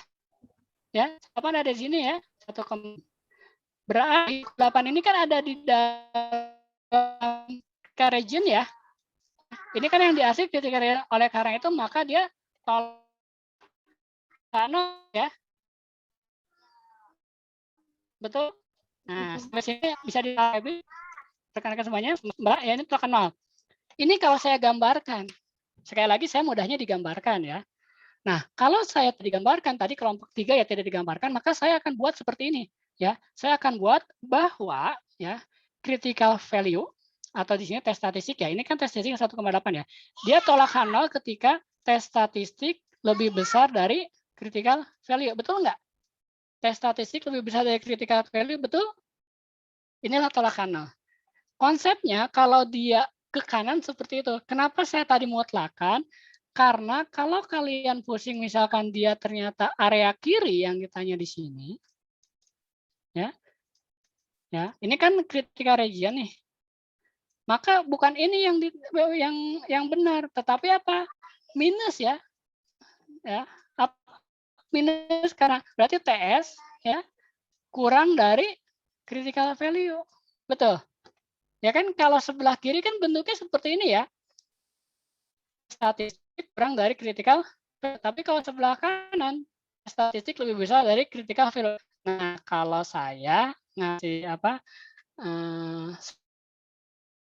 Ya, kapan ada di sini ya? 1, berarti 8 ini kan ada di dalam region ya. Ini kan yang diasik ketika oleh karena itu maka dia tolak ya. Betul. Nah, sampai sini bisa dilihat rekan-rekan semuanya, Mbak, ya ini tolak 0. Ini kalau saya gambarkan, sekali lagi saya mudahnya digambarkan ya. Nah, kalau saya digambarkan tadi kelompok 3 ya tidak digambarkan, maka saya akan buat seperti ini ya. Saya akan buat bahwa ya critical value atau di sini tes statistik ya. Ini kan tes statistik 1,8 ya. Dia tolak H0 ketika tes statistik lebih besar dari critical value. Betul nggak? Tes statistik lebih besar dari critical value, betul? Inilah tolak H0. Konsepnya kalau dia ke kanan seperti itu. Kenapa saya tadi mutlakan? Karena kalau kalian pusing misalkan dia ternyata area kiri yang ditanya di sini, ya, ini kan critical region nih. Maka bukan ini yang benar, tetapi apa? Minus ya, minus karena berarti TS ya kurang dari critical value, betul? Ya kan kalau sebelah kiri kan bentuknya seperti ini ya, statistik kurang dari critical, tapi kalau sebelah kanan statistik lebih besar dari critical value. Nah, kalau saya ngasih apa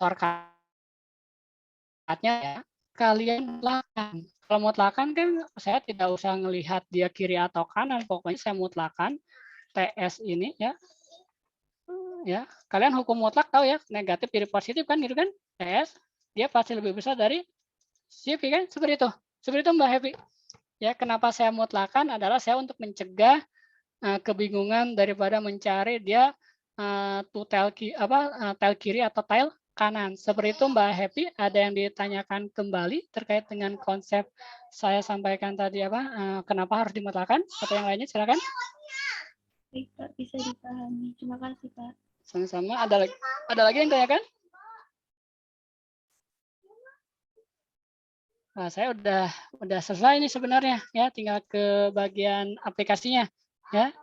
shortcut-nya ya, kalian mutlakan. Kalau mutlakan kan saya tidak usah melihat dia kiri atau kanan, pokoknya saya mutlakan TS ini ya. Ya, kalian hukum mutlak tahu ya, negatif jadi positif kan gitu kan? TS dia pasti lebih besar dari CV kan, seperti itu Mbak Happy ya. Kenapa saya mutlakan adalah saya untuk mencegah kebingungan daripada mencari dia tail kiri atau tail kanan, seperti itu Mbak Happy. Ada yang ditanyakan kembali terkait dengan konsep saya sampaikan tadi kenapa harus dimutlakan atau yang lainnya, silakan. Baik Pak, bisa dipahami, terima kasih Pak. Sama-sama. Ada lagi yang ditanyakan? Nah, saya udah selesai nih sebenarnya ya, tinggal ke bagian aplikasinya ya.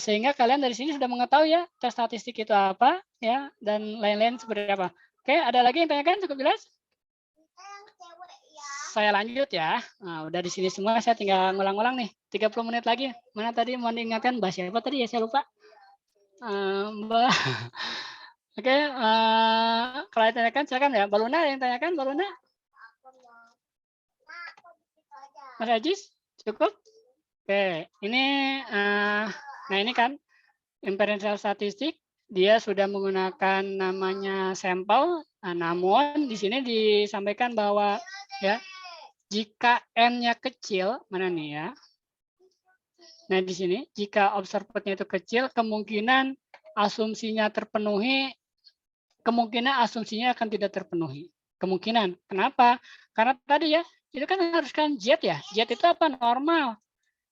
Sehingga kalian dari sini sudah mengetahui ya tes statistik itu apa ya dan lain-lain seperti apa. Oke, ada lagi yang tanyakan, cukup jelas? Saya lanjut ya. Nah, udah di sini semua, saya tinggal ngulang-ngulang nih. 30 menit lagi. Mana tadi mau diingatkan Mbak siapa tadi ya, saya lupa. Mbak. Oke, kalau yang tanyakan silakan ya. Mbak Luna yang tanyakan, Mbak Luna. Mas Ajis, cukup? Oke, ini nah ini kan inferential statistik, dia sudah menggunakan namanya sampel. Namun di sini disampaikan bahwa ya jika n-nya kecil, mana nih ya? Nah di sini jika observed-nya itu kecil, kemungkinan asumsinya terpenuhi, kemungkinan asumsinya akan tidak terpenuhi. Kemungkinan. Kenapa? Karena tadi ya itu kan harus kan Z ya. Z itu apa? Normal.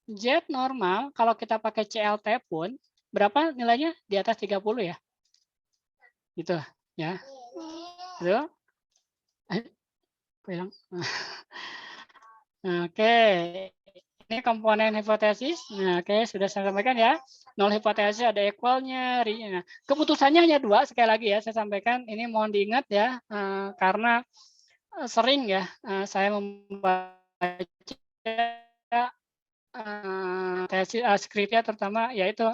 Z normal kalau kita pakai CLT pun berapa nilainya? Di atas 30 ya. Gitu ya. Itu. Bilang. Oke. Ini komponen hipotesis. Nah, oke, sudah saya sampaikan ya. Nol hipotesis ada equalnya. Nah, keputusannya hanya 2. Sekali lagi ya, saya sampaikan. Ini mohon diingat ya, karena sering ya saya membaca tesis skripnya terutama yaitu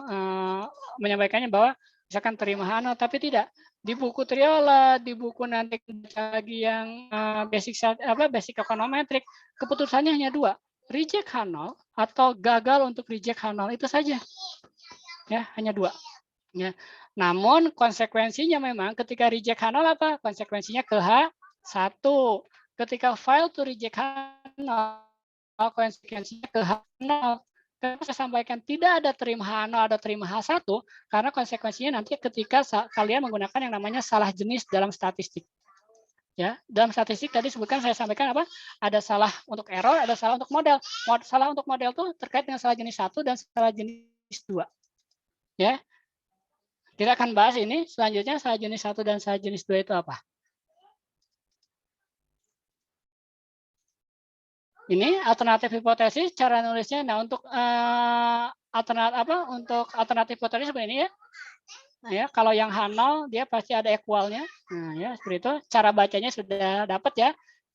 menyampaikannya bahwa misalkan terima H0 tapi tidak. di buku Triola, di buku nanti lagi yang basic econometric, keputusannya hanya 2, reject H0 atau gagal untuk reject H0, itu saja. Ya, hanya 2. Ya. Namun konsekuensinya memang ketika reject H0 apa? Konsekuensinya ke H1. Ketika fail to reject H0, konsekuensinya ke H0. Karena saya sampaikan tidak ada terima H0, ada terima H1, karena konsekuensinya nanti ketika kalian menggunakan yang namanya salah jenis dalam statistik. Ya, dalam statistik tadi sebutkan saya sampaikan apa? Ada salah untuk error, ada salah untuk model. Salah untuk model itu terkait dengan salah jenis 1 dan salah jenis 2. Ya. Kita akan bahas ini selanjutnya salah jenis 1 dan salah jenis 2 itu apa? Ini alternatif hipotesis, cara nulisnya. Nah, untuk alternatif hipotesis seperti ini ya. Nah, ya, kalau yang H0 dia pasti ada equalnya. Nah, ya seperti itu. Cara bacanya sudah dapat ya.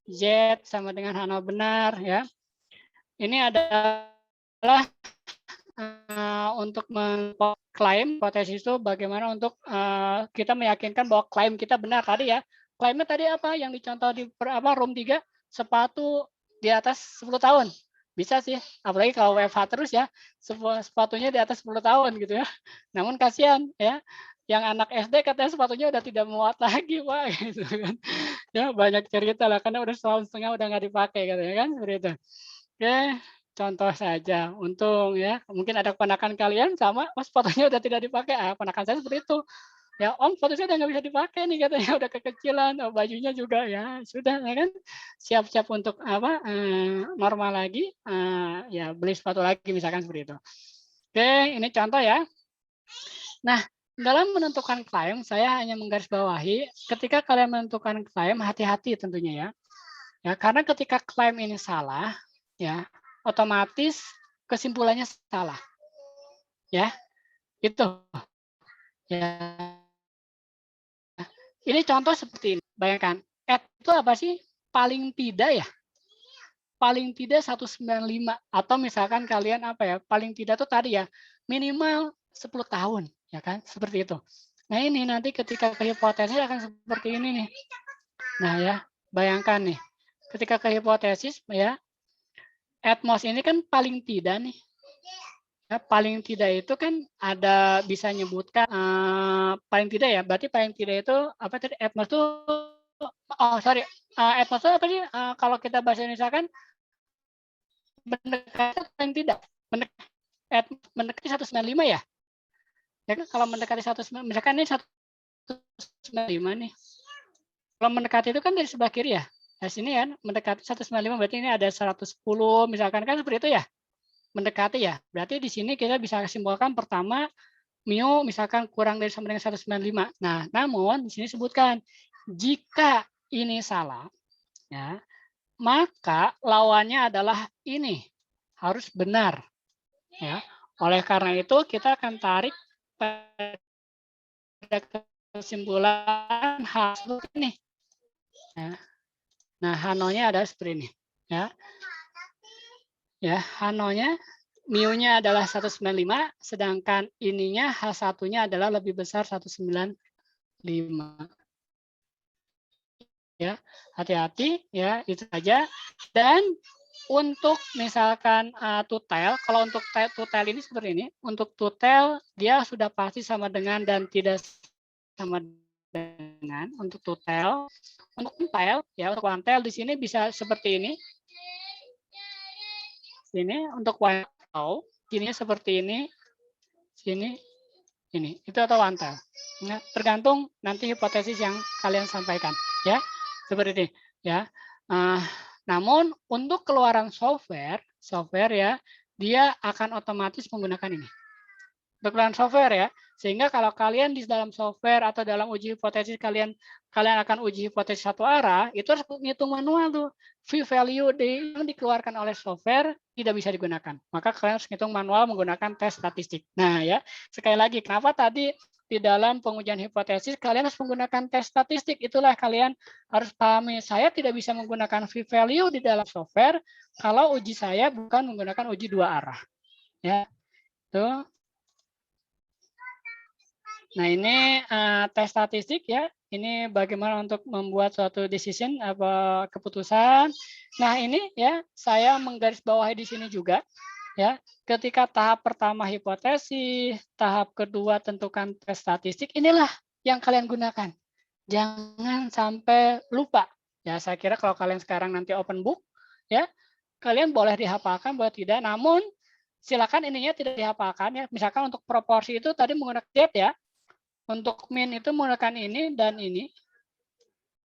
Z sama dengan H0 benar ya. Ini adalah untuk mengklaim hipotesis itu bagaimana untuk kita meyakinkan bahwa klaim kita benar tadi ya. Klaimnya tadi apa yang dicontoh di room 3, sepatu di atas 10 tahun. Bisa sih, apalagi kalau WFH terus ya, sepatunya di atas 10 tahun gitu ya. Namun kasihan ya, yang anak SD katanya sepatunya udah tidak muat lagi Pak gitu kan. Ya banyak cerita lah karena udah setahun setengah udah nggak dipakai katanya kan seperti itu. Oke, contoh saja. Untung ya, mungkin ada keponakan kalian sama, sepatunya udah tidak dipakai. Ponakan saya seperti itu. Ya Om, sepatu saya udah nggak bisa dipakai nih katanya, udah kekecilan, bajunya juga ya sudah ya kan, siap-siap untuk normal lagi, ya beli sepatu lagi misalkan seperti itu. Oke, ini contoh ya. Nah, dalam menentukan klaim, saya hanya menggarisbawahi ketika kalian menentukan klaim hati-hati tentunya ya. Ya, karena ketika klaim ini salah, ya otomatis kesimpulannya salah. Ya, itu. Ya. Ini contoh seperti ini. Bayangkan, itu apa sih? Paling tidak ya. Paling tidak 195 atau misalkan kalian apa ya? Paling tidak tuh tadi ya, minimal 10 tahun, ya kan? Seperti itu. Nah, ini nanti ketika ke hipotesis akan seperti ini nih. Nah, ya, bayangkan nih. Ketika ke hipotesis ya, Atmos ini kan paling tidak nih. Ya, paling tidak itu kan ada bisa nyebutkan paling tidak ya, berarti paling tidak itu apa tadi Atmos itu Atmos itu apa sih kalau kita bahasa Indonesia kan mendekati paling tidak mendekati 195 ya. Ya kan kalau mendekati 195 misalkan ini 195 nih. Kalau mendekati itu kan dari sebelah kiri ya. Nah, sini kan mendekati 195 berarti ini ada 110 misalkan kan seperti itu ya. Mendekati ya. Berarti di sini kita bisa simpulkan pertama mu misalkan kurang dari sama dengan 195. Nah, namun di sini sebutkan jika ini salah ya, maka lawannya adalah ini harus benar ya. Oleh karena itu kita akan tarik pada kesimpulan hasil ini. Ya. Nah, H0-nya ada seperti ini ya. Ya, H0-nya mu-nya adalah 195, sedangkan ininya H1-nya adalah lebih besar 195. Ya, hati-hati ya, itu saja. Dan untuk misalkan tutel, kalau untuk tutel ini seperti ini, untuk tutel dia sudah pasti sama dengan dan tidak sama dengan untuk tutel. Untuk kuantel ya, untuk kuantel di sini bisa seperti ini. Sini untuk wantel, kirinya seperti ini, sini, ini, itu atau wantel. Nah, tergantung nanti hipotesis yang kalian sampaikan, ya, seperti ini, ya. Namun untuk keluaran software ya, dia akan otomatis menggunakan ini. Untuk keluaran software ya, sehingga kalau kalian di dalam software atau dalam uji hipotesis kalian akan uji hipotesis satu arah, itu harus ngitung manual tuh. V-value yang dikeluarkan oleh software tidak bisa digunakan. Maka kalian harus ngitung manual menggunakan tes statistik. Nah ya, sekali lagi, kenapa tadi di dalam pengujian hipotesis kalian harus menggunakan tes statistik? Itulah kalian harus pahami. Saya tidak bisa menggunakan V-value di dalam software kalau uji saya bukan menggunakan uji dua arah. Ya, tuh. Nah, ini tes statistik ya. Ini bagaimana untuk membuat suatu decision apa keputusan. Nah, ini ya saya menggarisbawahi di sini juga ya. Ketika tahap pertama hipotesis, tahap kedua tentukan tes statistik, inilah yang kalian gunakan. Jangan sampai lupa. Ya, saya kira kalau kalian sekarang nanti open book ya, kalian boleh dihafalkan, boleh tidak. Namun silakan ininya tidak dihafalkan ya. Misalkan untuk proporsi itu tadi menggunakan Z ya. Untuk min itu menggunakan ini dan ini.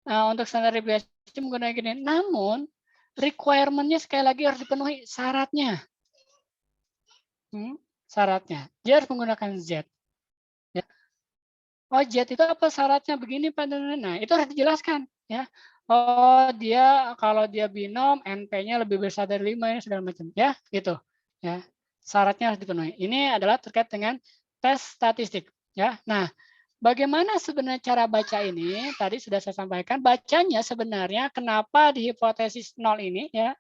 Nah, untuk standar deviasi menggunakan ini. Namun, requirement-nya sekali lagi harus dipenuhi syaratnya. Syaratnya. Dia harus menggunakan Z. Ya. Oh, Z itu apa syaratnya? Begini, Pak. Nah, itu harus dijelaskan. Ya. Oh, dia kalau dia binom, NP-nya lebih besar dari 5, ya, segala macam. Ya, gitu. Ya. Syaratnya harus dipenuhi. Ini adalah terkait dengan tes statistik. Ya. Nah, bagaimana sebenarnya cara baca ini? Tadi sudah saya sampaikan. Bacanya sebenarnya kenapa di hipotesis 0 ini ya?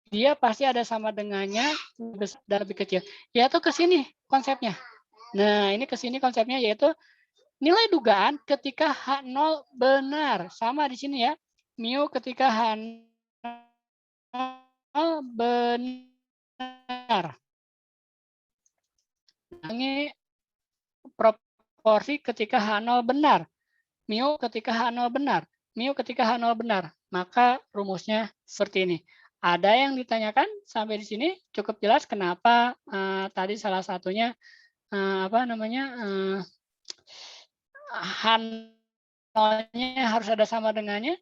Dia pasti ada sama dengannya besar dan lebih kecil. Yaitu ke sini konsepnya. Nah, ini ke sini konsepnya yaitu nilai dugaan ketika H0 benar. Sama di sini ya. Mu ketika H0 benar. Ini proporsi ketika H0 benar. Mu ketika H0 benar. Mu ketika H0 benar. Maka rumusnya seperti ini. Ada yang ditanyakan sampai di sini cukup jelas kenapa tadi salah satunya apa namanya H0-nya harus ada sama dengannya.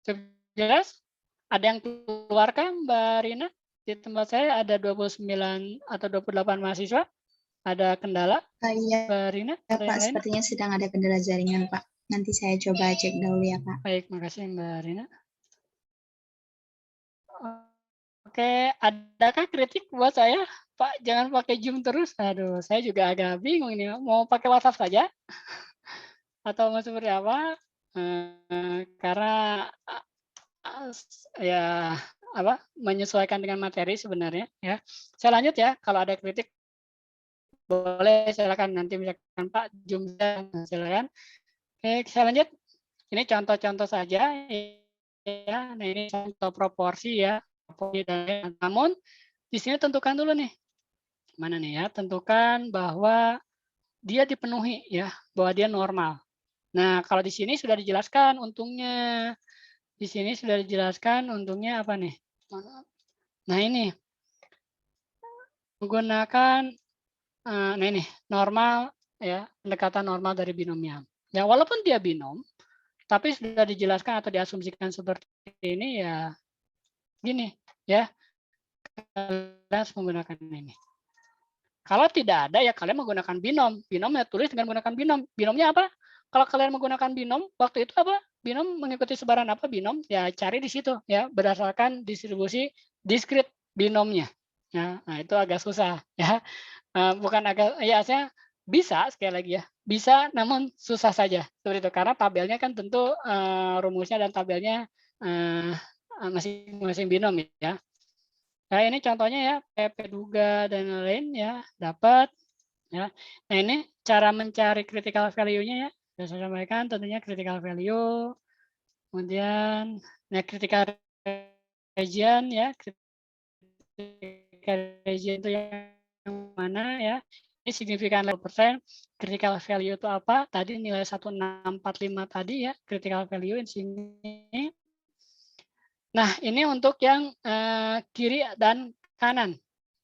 Cukup jelas? Ada yang keluarkan Mbak Rina? Di tempat saya ada 29 atau 28 mahasiswa. Ada kendala? Iya, Mbak Rina? ya, Pak, sepertinya sedang ada kendala jaringan, Pak. Nanti saya coba cek dahulu ya, Pak. Baik, makasih Mbak Rina. Oke, adakah kritik buat saya? Pak, jangan pakai Zoom terus. Aduh, saya juga agak bingung ini. Mau pakai WhatsApp saja? Atau mau seperti apa? Karena ya apa menyesuaikan dengan materi sebenarnya ya. Saya lanjut ya, kalau ada kritik boleh silakan nanti misalkan Pak Zoom silakan. Oke, saya lanjut. Ini contoh-contoh saja ya. Nah, ini contoh proporsi ya. Namun di sini tentukan dulu nih. Mana nih ya? Tentukan bahwa dia dipenuhi ya, bahwa dia normal. Nah, kalau di sini sudah dijelaskan untungnya. Di sini sudah dijelaskan untungnya apa nih? Nah, ini menggunakan nah ini normal ya, pendekatan normal dari binomial. Ya, walaupun dia binom, tapi sudah dijelaskan atau diasumsikan seperti ini ya gini ya. Kalian harus menggunakan ini. Kalau tidak ada ya kalian menggunakan binom. Binom ya tulis dengan menggunakan binom. Binomnya apa? Kalau kalian menggunakan binom, waktu itu apa? Binom mengikuti sebaran apa binom? Ya cari di situ ya berdasarkan distribusi diskrit binomnya. Ya, nah itu agak susah ya. Bukan agak ya saya bisa sekali lagi ya. Bisa namun susah saja seperti itu karena tabelnya kan tentu rumusnya dan tabelnya masing-masing binom ya. Nah, ini contohnya ya, PP duga dan lain-lain ya, dapat ya. Nah, ini cara mencari critical value-nya ya. Sudah saya sampaikan tentunya critical value. Kemudian nah critical region ya. Critical region itu yang mana ya? Ini signifikan level persen. Critical value itu apa? Tadi nilai 1645 tadi ya, critical value di sini. Nah, ini untuk yang kiri dan kanan,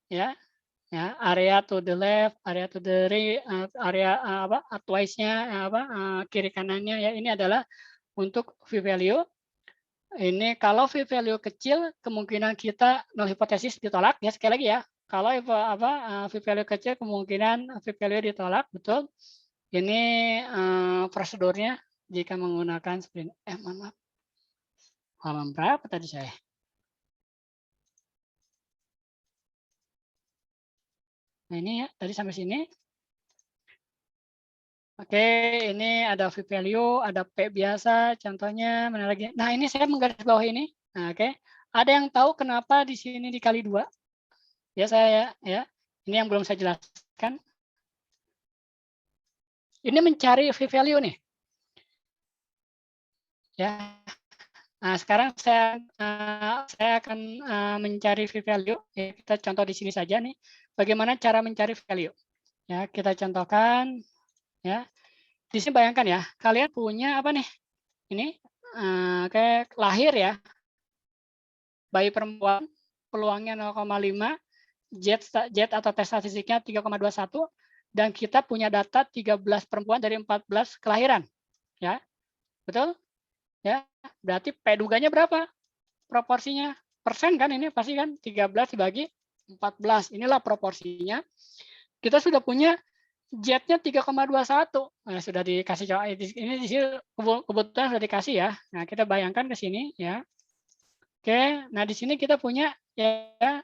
ya, ya, area to the left, area to the right, area apa, twice-nya, kiri kanannya, ya, ini adalah untuk v-value. Ini kalau v-value kecil, kemungkinan kita null hipotesis ditolak, ya, sekali lagi ya, kalau v-value kecil, kemungkinan v-value ditolak, betul. Ini prosedurnya jika menggunakan sprint. Mohon maaf. Halaman berapa tadi saya? Nah ini ya, tadi sampai sini. Oke, ini ada v-value, ada P biasa, contohnya mana lagi? Nah ini saya menggarisbawahi ini. Nah, oke, ada yang tahu kenapa di sini dikali 2? Ya saya ya. Ini yang belum saya jelaskan. Ini mencari v-value nih. Ya. Nah, sekarang saya akan mencari v-value. Ya, kita contoh di sini saja nih. Bagaimana cara mencari value? Ya, kita contohkan. Ya, di sini bayangkan ya, kalian punya apa nih? Ini kayak lahir ya, bayi perempuan, peluangnya 0,5, Z atau tes statistiknya 3,21, dan kita punya data 13 perempuan dari 14 kelahiran, ya, betul? Ya, berarti P duganya berapa? Proporsinya persen kan ini pasti kan 13 dibagi 14, inilah proporsinya. Kita sudah punya Z-nya 3,21. Nah, sudah dikasih ini di sini kebetulan sudah dikasih ya. Nah, kita bayangkan ke sini ya. Oke, nah di sini kita punya ya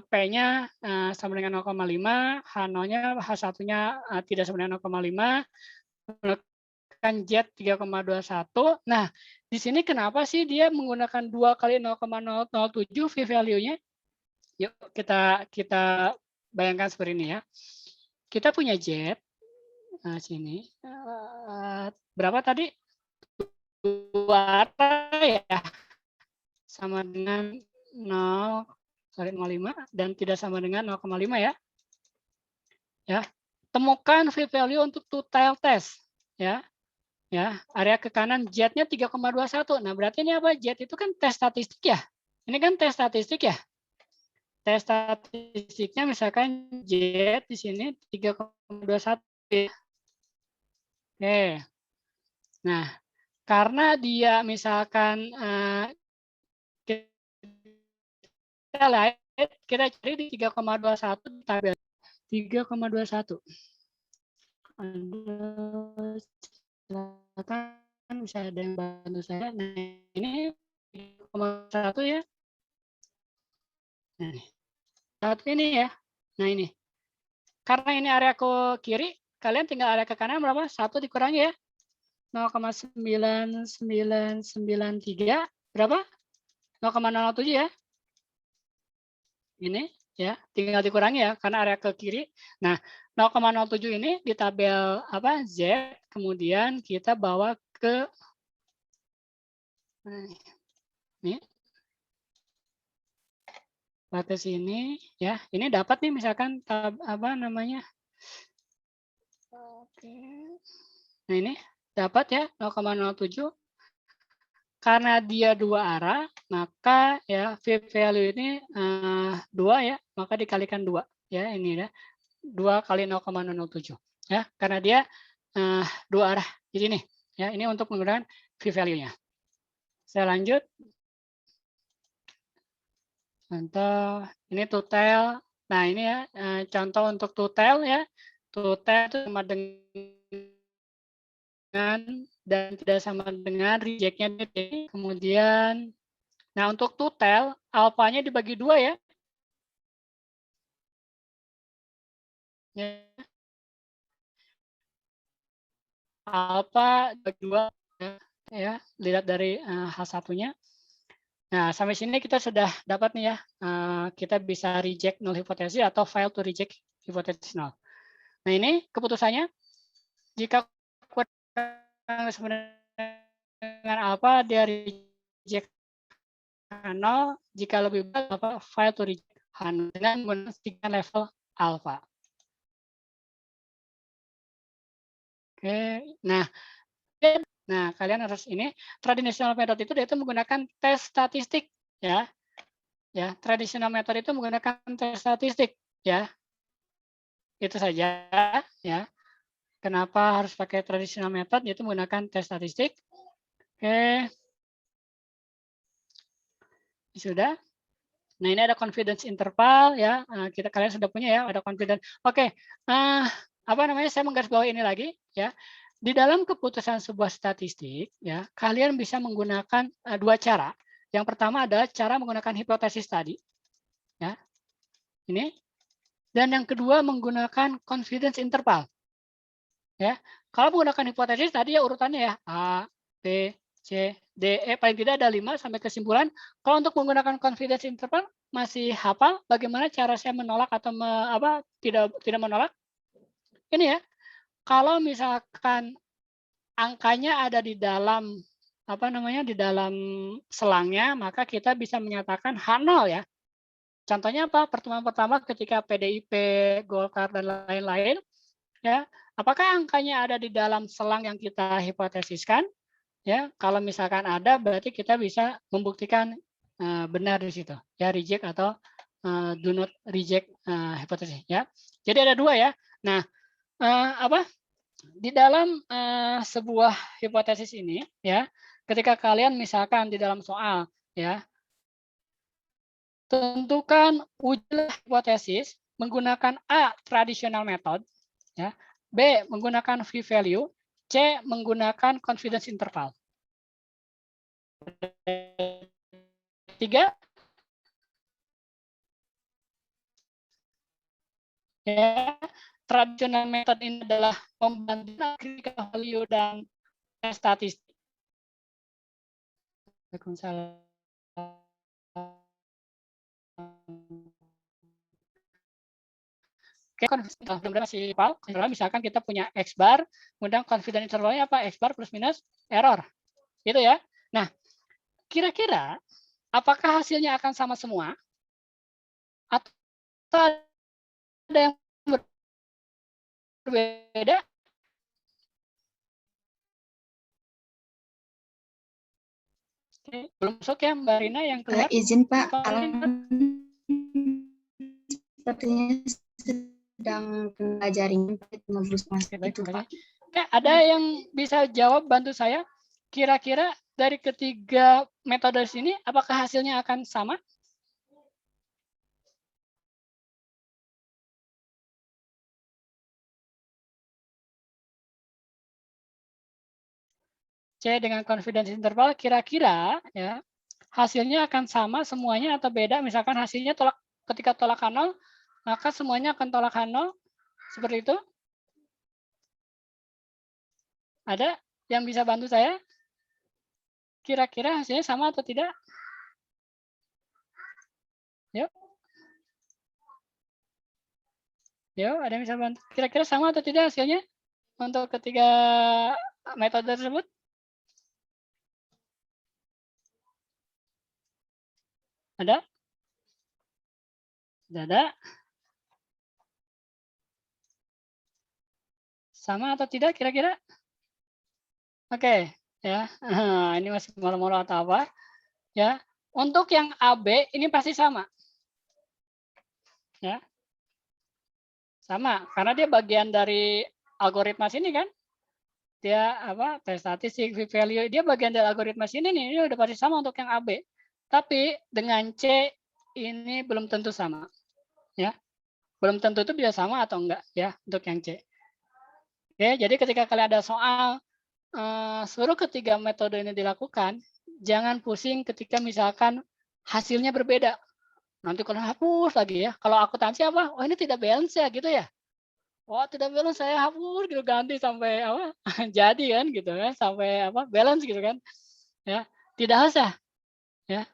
P-nya sama dengan 0,5, H0-nya H1-nya tidak sama dengan 0,5, menggunakan Z 3,21. Nah, di sini kenapa sih dia menggunakan 2 kali 0,007 v-value-nya? Yuk kita bayangkan seperti ini ya. Kita punya Z, nah sini, berapa tadi? 2 ya, sama dengan 0,5 dan tidak sama dengan 0,5 ya. Ya, temukan v-value untuk two-tailed test. Ya, area ke kanan Z-nya 3,21. Nah, berarti ini apa? Z itu kan tes statistik ya. Ini kan tes statistik ya. Tes statistiknya misalkan Z di sini 3,21 ya. Oke. Nah, karena dia misalkan kita cari di 3,21 tabel 3,21. Silakan bisa ada yang bantu saya. Nah, ini 3,1 ya. Nah, satu ini ya. Nah, ini. Karena ini area ke kiri, kalian tinggal area ke kanan berapa? 1 dikurangi ya. 0,9993 berapa? 0,07 ya. Ini ya, tinggal dikurangi ya karena area ke kiri. Nah, 0,07 ini di tabel apa? Z, kemudian kita bawa ke ini. Batas ini ya, ini dapat nih misalkan apa namanya? Oke. Nah, ini dapat ya 0,07. Karena dia 2 arah, maka ya v-value ini 2 ya, maka dikalikan 2 ya, ini ya. 2 kali 0,007 ya, karena dia 2 arah. Jadi nih ya, ini untuk menggunakan v-value-nya. Saya lanjut. Contoh ini two-tailed. Nah, ini ya contoh untuk two-tailed ya. Two-tailed itu sama dengan dan tidak sama dengan reject-nya. Kemudian, nah untuk two-tailed, alfanya dibagi 2 ya. Alfa bagi 2 ya, lihat dari H1-nya. Nah, sampai sini kita sudah dapat nih ya, kita bisa reject null hypothesis atau fail to reject hypothesis null. Nah, ini keputusannya, jika kurang sama dengan alpha, dia reject null, jika lebih baik, apa, fail to reject null dengan menggunakan level alpha. Oke, nah kalian harus ini traditional method itu dia itu menggunakan tes statistik ya. Ya, traditional method itu menggunakan tes statistik ya. Itu saja ya. Kenapa harus pakai traditional method yaitu menggunakan tes statistik. Oke. Sudah. Nah, ini ada confidence interval ya. Kalian sudah punya ya, ada confidence. Oke. Apa namanya? Saya menggarisbawahi ini lagi ya. Di dalam keputusan sebuah statistik, ya, kalian bisa menggunakan 2 cara. Yang pertama adalah cara menggunakan hipotesis tadi, ya, ini. Dan yang kedua menggunakan confidence interval, ya. Kalau menggunakan hipotesis tadi ya urutannya ya A, B, C, DE paling tidak ada 5 sampai kesimpulan. Kalau untuk menggunakan confidence interval masih hafal bagaimana cara saya menolak atau tidak menolak? Ini ya. Kalau misalkan angkanya ada di dalam di dalam selangnya, maka kita bisa menyatakan H0 ya. Contohnya apa? Pertemuan pertama ketika PDIP, Golkar dan lain-lain ya. Apakah angkanya ada di dalam selang yang kita hipotesiskan? Ya, kalau misalkan ada berarti kita bisa membuktikan benar di situ. Ya, reject atau do not reject hipotesis ya. Jadi ada 2 ya. Nah, di dalam sebuah hipotesis ini ya, ketika kalian misalkan di dalam soal ya, tentukan ujilah hipotesis menggunakan A traditional method ya, B menggunakan p-value, C menggunakan confidence interval. 3 ya, traditional method ini adalah membandingkan critical value dan statistik. Waalaikumsalam. Oke, mudah-mudahan masih hafal. Misalkan kita punya X bar, kemudian confidence intervalnya apa? X bar plus minus error. Gitu ya. Nah, kira-kira apakah hasilnya akan sama semua? Atau ada yang berbeda? Oke, belum masuk ya Mbak Rina yang keluar? Izin Pak, sepertinya sedang pelajari itu Pak. Oke, ada yang bisa jawab bantu saya? Kira-kira dari ketiga metode sini, apakah hasilnya akan sama? C dengan confidence interval, kira-kira ya hasilnya akan sama semuanya atau beda? Misalkan hasilnya ketika tolak H0, maka semuanya akan tolak H0, seperti itu? Ada yang bisa bantu saya? Kira-kira hasilnya sama atau tidak? Yuk. Yuk, ada yang bisa bantu. Kira-kira sama atau tidak hasilnya untuk ketiga metode tersebut? Ada? Tidak ada? Sama atau tidak kira-kira? Oke, ya. Ini masih molo-molo atau apa? Ya. Untuk yang AB ini pasti sama. Ya. Sama, karena dia bagian dari algoritma sini kan? Dia tes statistik, p-value, dia bagian dari algoritma sini nih, ini udah pasti sama untuk yang AB. Tapi dengan C ini belum tentu sama. Ya. Belum tentu itu bisa sama atau enggak ya untuk yang C. Oke, jadi ketika kalian ada soal suruh ketiga metode ini dilakukan, jangan pusing ketika misalkan hasilnya berbeda. Nanti kalau hapus lagi ya. Kalau akuntansi apa? Oh ini tidak balance ya gitu ya. Oh tidak balance saya hapus gitu ganti sampai jadi kan gitu kan sampai balance gitu kan. Ya, tidak usah. Ya.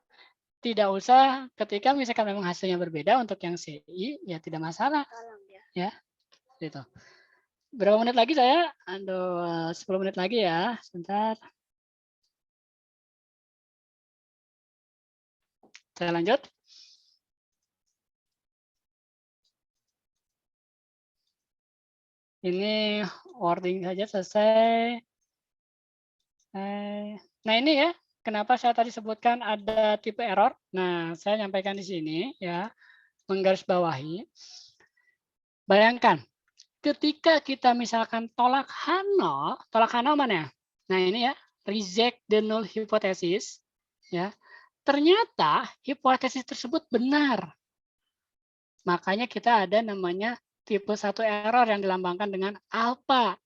Tidak usah ketika misalkan memang hasilnya berbeda untuk yang CI ya tidak masalah. Ya. Gitu. Berapa menit lagi saya? Aduh, 10 menit lagi ya. Sebentar. Saya lanjut. Ini wording saja selesai. Nah ini ya, kenapa saya tadi sebutkan ada tipe error. Nah, saya nyampaikan di sini ya, menggarisbawahi. Bayangkan, ketika kita misalkan tolak H0 mana? Nah ini ya, reject the null hypothesis. Ya, ternyata hipotesis tersebut benar. Makanya kita ada namanya tipe 1 error yang dilambangkan dengan alpha.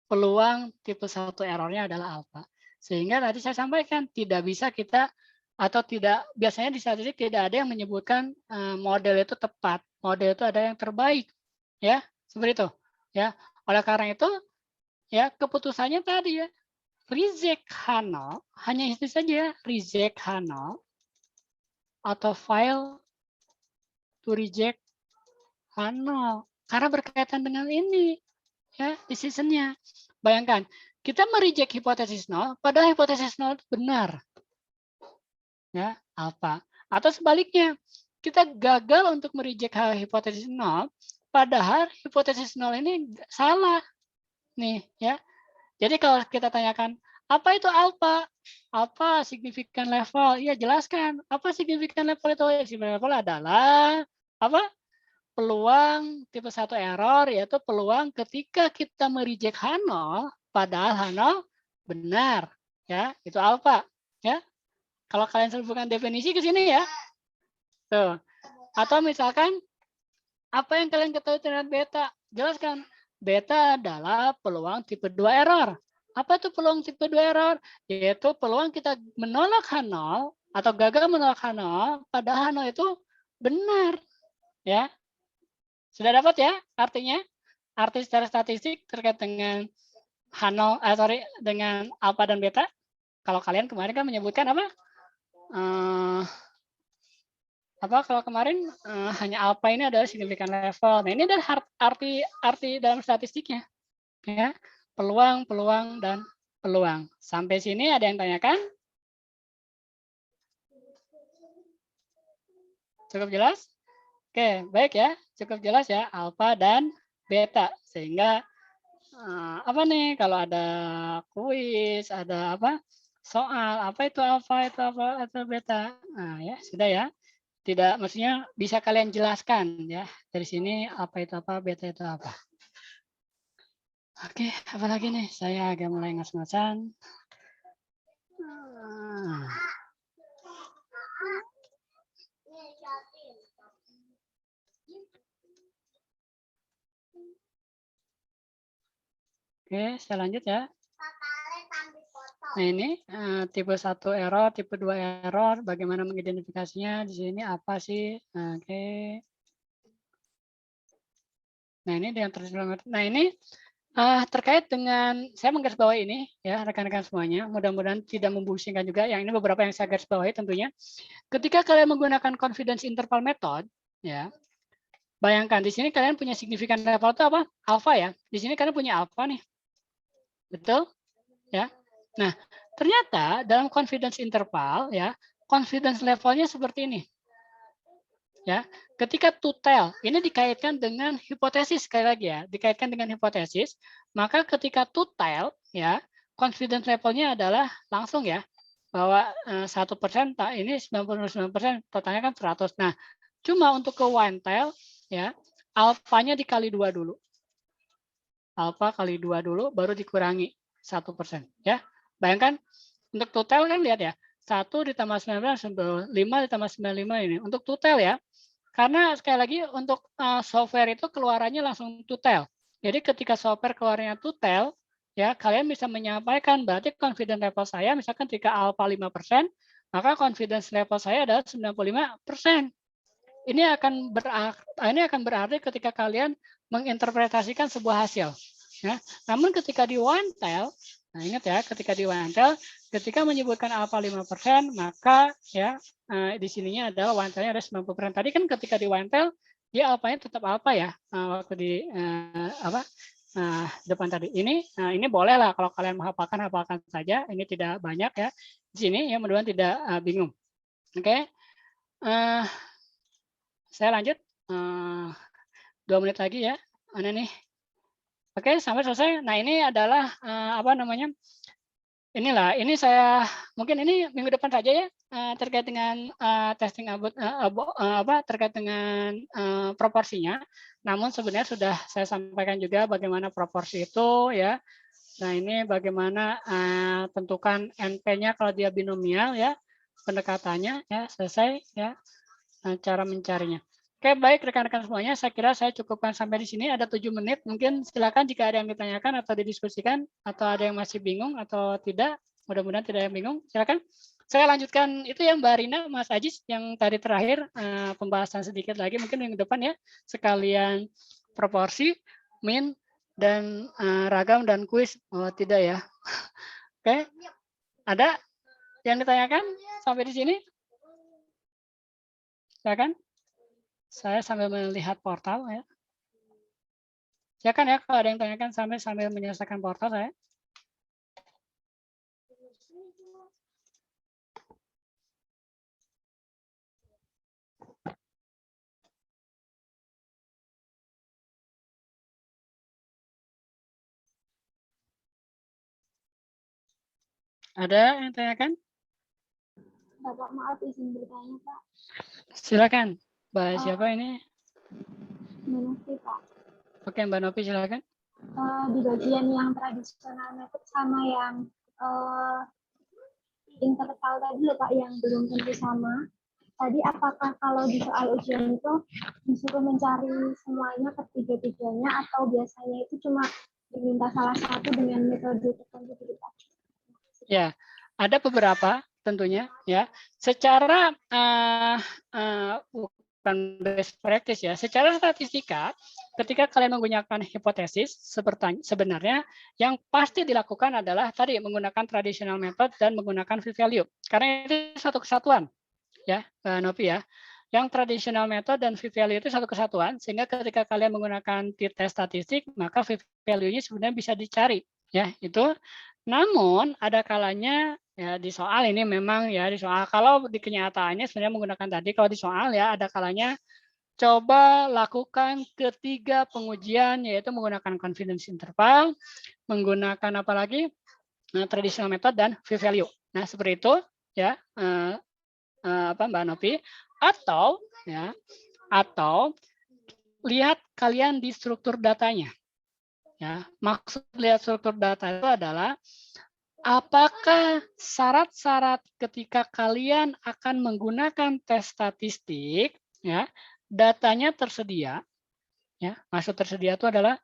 Peluang tipe 1 errornya adalah alpha. Sehingga tadi saya sampaikan tidak bisa kita atau tidak biasanya di statistik tidak ada yang menyebutkan model itu tepat. Model itu ada yang terbaik. Ya, seperti itu. Ya, oleh karena itu ya keputusannya tadi ya reject H0 hanya itu saja, reject H0 atau file to reject H0 karena berkaitan dengan ini ya decision-nya. Bayangkan kita mereject hipotesis 0 padahal hipotesis 0 itu benar. Ya, alfa. Atau sebaliknya, kita gagal untuk mereject hipotesis 0 padahal hipotesis 0 ini salah. Nih, ya. Jadi kalau kita tanyakan, apa itu alfa? Apa signifikan level? Ya, jelaskan. Apa signifikan level itu? Signifikan level adalah apa? Peluang tipe 1 error, yaitu peluang ketika kita mereject H0, padahal H0 benar. Ya, itu alfa. Ya. Kalau kalian sebutkan definisi ke sini ya. Tuh. Atau misalkan, apa yang kalian ketahui tentang beta? Jelaskan. Beta adalah peluang tipe 2 error. Apa itu peluang tipe 2 error? Yaitu peluang kita menolak H0 atau gagal menolak H0, padahal H0 itu benar. Ya. Sudah dapat ya artinya? Arti secara statistik terkait dengan H0, dengan alpha dan beta. Kalau kalian kemarin kan menyebutkan apa? Kalau kemarin hanya alpha ini adalah signifikan level. Nah, ini adalah arti dalam statistiknya. Ya, peluang, dan peluang. Sampai sini ada yang tanyakan? Cukup jelas? Oke, baik ya. Cukup jelas ya, alpha dan beta. Sehingga apa nih kalau ada kuis, ada apa? Soal, apa itu alpha, itu apa, itu beta. Nah, ya, sudah ya. Tidak, maksudnya bisa kalian jelaskan ya. Dari sini apa itu apa, beta itu apa. Oke, apa lagi nih? Saya agak mulai ngas-ngasan. Oke, saya lanjut ya. Nah, ini tipe 1 error, tipe 2 error, bagaimana mengidentifikasinya di sini apa sih? Oke. Nah, ini yang terjadi. Nah, ini terkait dengan saya menggarisbawahi ini ya rekan-rekan semuanya. Mudah-mudahan tidak membusingkan juga. Yang ini beberapa yang saya garisbawahi tentunya. Ketika kalian menggunakan confidence interval method, ya, bayangkan di sini kalian punya signifikan level itu apa? Alpha ya. Di sini kalian punya alpha nih. Betul? Ya. Nah, ternyata dalam confidence interval ya, confidence levelnya seperti ini. Ya, ketika to tell, ini dikaitkan dengan hipotesis sekali lagi ya, dikaitkan dengan hipotesis, maka ketika to tell ya, confidence levelnya adalah langsung ya, bahwa 1% ini 99%, totalnya kan 100. Nah, cuma untuk ke one tell ya, alfanya dikali 2 dulu. Alfa kali 2 dulu, baru dikurangi 1% ya. Bayangkan untuk total kan lihat ya, 1 ditambah 19, 5 ditambah 95 ini. Untuk total ya, karena sekali lagi untuk software itu keluarannya langsung total. Jadi ketika software keluarnya total, ya kalian bisa menyampaikan berarti confidence level saya, misalkan ketika alpha 5%, maka confidence level saya adalah 95%. Ini akan berarti ketika kalian menginterpretasikan sebuah hasil. Ya. Namun ketika di one tell, nah ingat ya, ketika di one tell, ketika menyebutkan alpha 5%, maka ya di sininya adalah one tell-nya ada 90%. Tadi kan ketika di one tell, dia alpha-nya tetap alpha ya, waktu di depan tadi. Ini boleh lah kalau kalian hafalkan saja. Ini tidak banyak ya. Di sini ya mudah-mudahan tidak bingung. Oke. Saya lanjut. 2 menit lagi ya. Mana nih? Oke, sampai selesai. Nah, ini adalah ini saya mungkin ini minggu depan saja ya terkait dengan testing terkait dengan proporsinya. Namun sebenarnya sudah saya sampaikan juga bagaimana proporsi itu ya. Nah, ini bagaimana tentukan NP-nya kalau dia binomial ya, pendekatannya ya, selesai ya, cara mencarinya. Oke, baik rekan-rekan semuanya, saya kira saya cukupkan sampai di sini. Ada 7 menit, mungkin silakan jika ada yang ditanyakan atau didiskusikan, atau ada yang masih bingung atau tidak. Mudah-mudahan tidak yang bingung, silakan. Saya lanjutkan itu yang Mbak Rina, Mas Ajis, yang tadi terakhir pembahasan sedikit lagi, mungkin minggu depan ya, sekalian proporsi, min, dan ragam dan kuis. Oh tidak ya, Oke, ada yang ditanyakan sampai di sini? Silakan. Saya sambil melihat portal ya. Silakan ya kalau ada yang tanyakan sambil menyelesaikan portal saya. Ada yang tanyakan? Bapak maaf izin bertanya Pak. Silakan. Mbak siapa ini? Mengerti Pak. Oke Mbak Novi silakan. Di bagian yang tradisional method sama yang interval tadi loh Pak yang belum tentu sama. Tadi apakah kalau di soal ujian itu disuruh mencari semuanya ketiga-tiganya atau biasanya itu cuma diminta salah satu dengan metode tertentu gitu Pak? Ya, ada beberapa tentunya ya. Secara bukan best practice ya. Secara statistika, ketika kalian menggunakan hipotesis, sebenarnya yang pasti dilakukan adalah tadi menggunakan traditional method dan menggunakan v-value. Karena itu satu kesatuan, ya, Novi ya. Yang traditional method dan v-value itu satu kesatuan, sehingga ketika kalian menggunakan t-test statistik, maka v-value-nya sebenarnya bisa dicari, ya itu. Namun ada kalanya ya di soal ini memang ya di soal kalau di kenyataannya sebenarnya menggunakan tadi kalau di soal ya ada kalanya coba lakukan ketiga pengujian yaitu menggunakan confidence interval, menggunakan apa lagi traditional method dan v-value. Nah seperti itu ya Mbak Novi atau lihat kalian di struktur datanya. Ya, maksud lihat struktur data itu adalah apakah syarat-syarat ketika kalian akan menggunakan tes statistik, ya, datanya tersedia. Ya, maksud tersedia itu adalah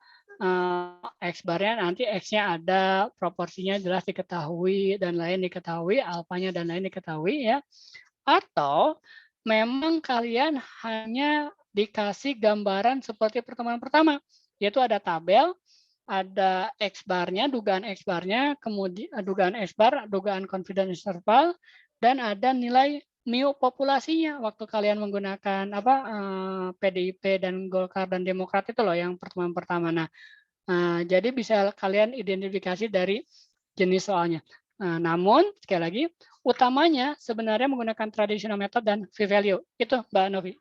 X-barnya nanti X-nya ada, proporsinya jelas diketahui dan lain diketahui, alfanya dan lain diketahui ya. Atau memang kalian hanya dikasih gambaran seperti pertemuan pertama, yaitu ada tabel, ada X-barnya, dugaan X-barnya, kemudian dugaan X-bar, dugaan confidence interval, dan ada nilai mu populasinya waktu kalian menggunakan PDIP dan Golkar dan Demokrat itu loh yang pertemuan pertama. Nah, jadi bisa kalian identifikasi dari jenis soalnya. Namun sekali lagi utamanya sebenarnya menggunakan traditional method dan v-value itu Mbak Novi.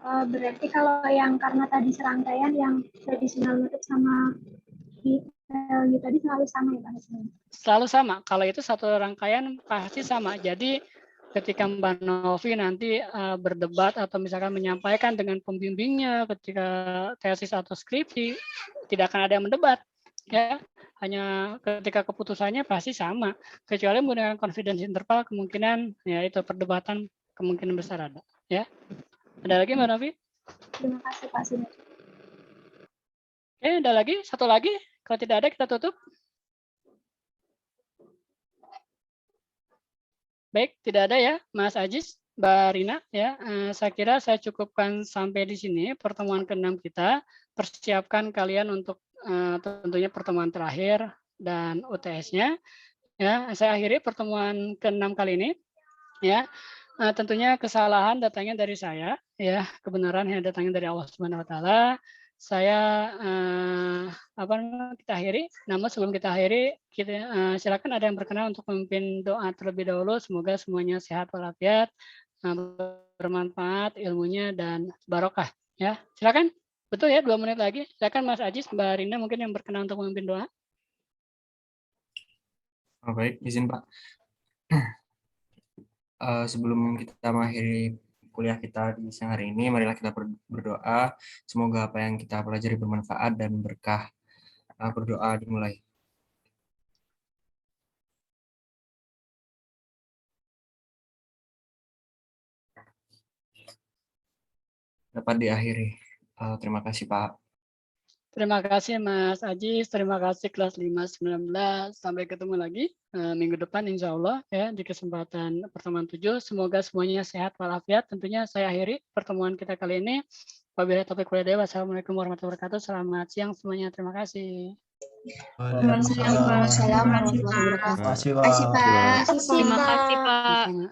Berarti kalau yang karena tadi serangkaian yang traditional method sama v-value tadi selalu sama ya Pak? Selalu sama. Kalau itu satu rangkaian pasti sama. Jadi ketika Mbak Novi nanti berdebat atau misalkan menyampaikan dengan pembimbingnya ketika tesis atau skripsi, tidak akan ada yang mendebat. Ya, hanya ketika keputusannya pasti sama. Kecuali menggunakan confidence interval kemungkinan ya itu perdebatan kemungkinan besar ada. Ya. Ada lagi Mbak Novi? Terima kasih Pak Sinar. Oke, ada lagi? Satu lagi? Kalau tidak ada kita tutup. Baik, tidak ada ya, Mas Ajis, Mbak Rina ya. Saya kira saya cukupkan sampai di sini pertemuan ke-6 kita. Persiapkan kalian untuk tentunya pertemuan terakhir dan UTS-nya. Ya, saya akhiri pertemuan ke-6 kali ini. Ya, tentunya kesalahan datangnya dari saya, ya kebenaran yang datangnya dari Allah Subhanahu Wa Taala. Saya kita akhiri. Namun sebelum kita akhiri, silakan ada yang berkenan untuk memimpin doa terlebih dahulu. Semoga semuanya sehat walafiat, bermanfaat ilmunya dan barokah. Ya, silakan. Betul ya, 2 menit lagi. Silakan Mas Ajis, Mbak Rinda mungkin yang berkenan untuk memimpin doa. Oh, baik, izin Pak. Sebelum kita mengakhiri kuliah kita di siang hari ini, marilah kita berdoa. Semoga apa yang kita pelajari bermanfaat dan berkah. Berdoa dimulai. Dapat diakhiri. Terima kasih Pak. Terima kasih Mas Ajis, terima kasih kelas 519. Sampai ketemu lagi minggu depan insya Allah ya di kesempatan pertemuan 7. Semoga semuanya sehat walafiat. Tentunya saya akhiri pertemuan kita kali ini. Wabillahi taufiq walhidayah. Wassalamualaikum warahmatullahi wabarakatuh. Selamat siang semuanya. Terima kasih. Waalaikumsalam warahmatullahi wabarakatuh. Terima kasih, Terima kasih, Pak. Pak. Terima kasih, Pak. Sama-sama.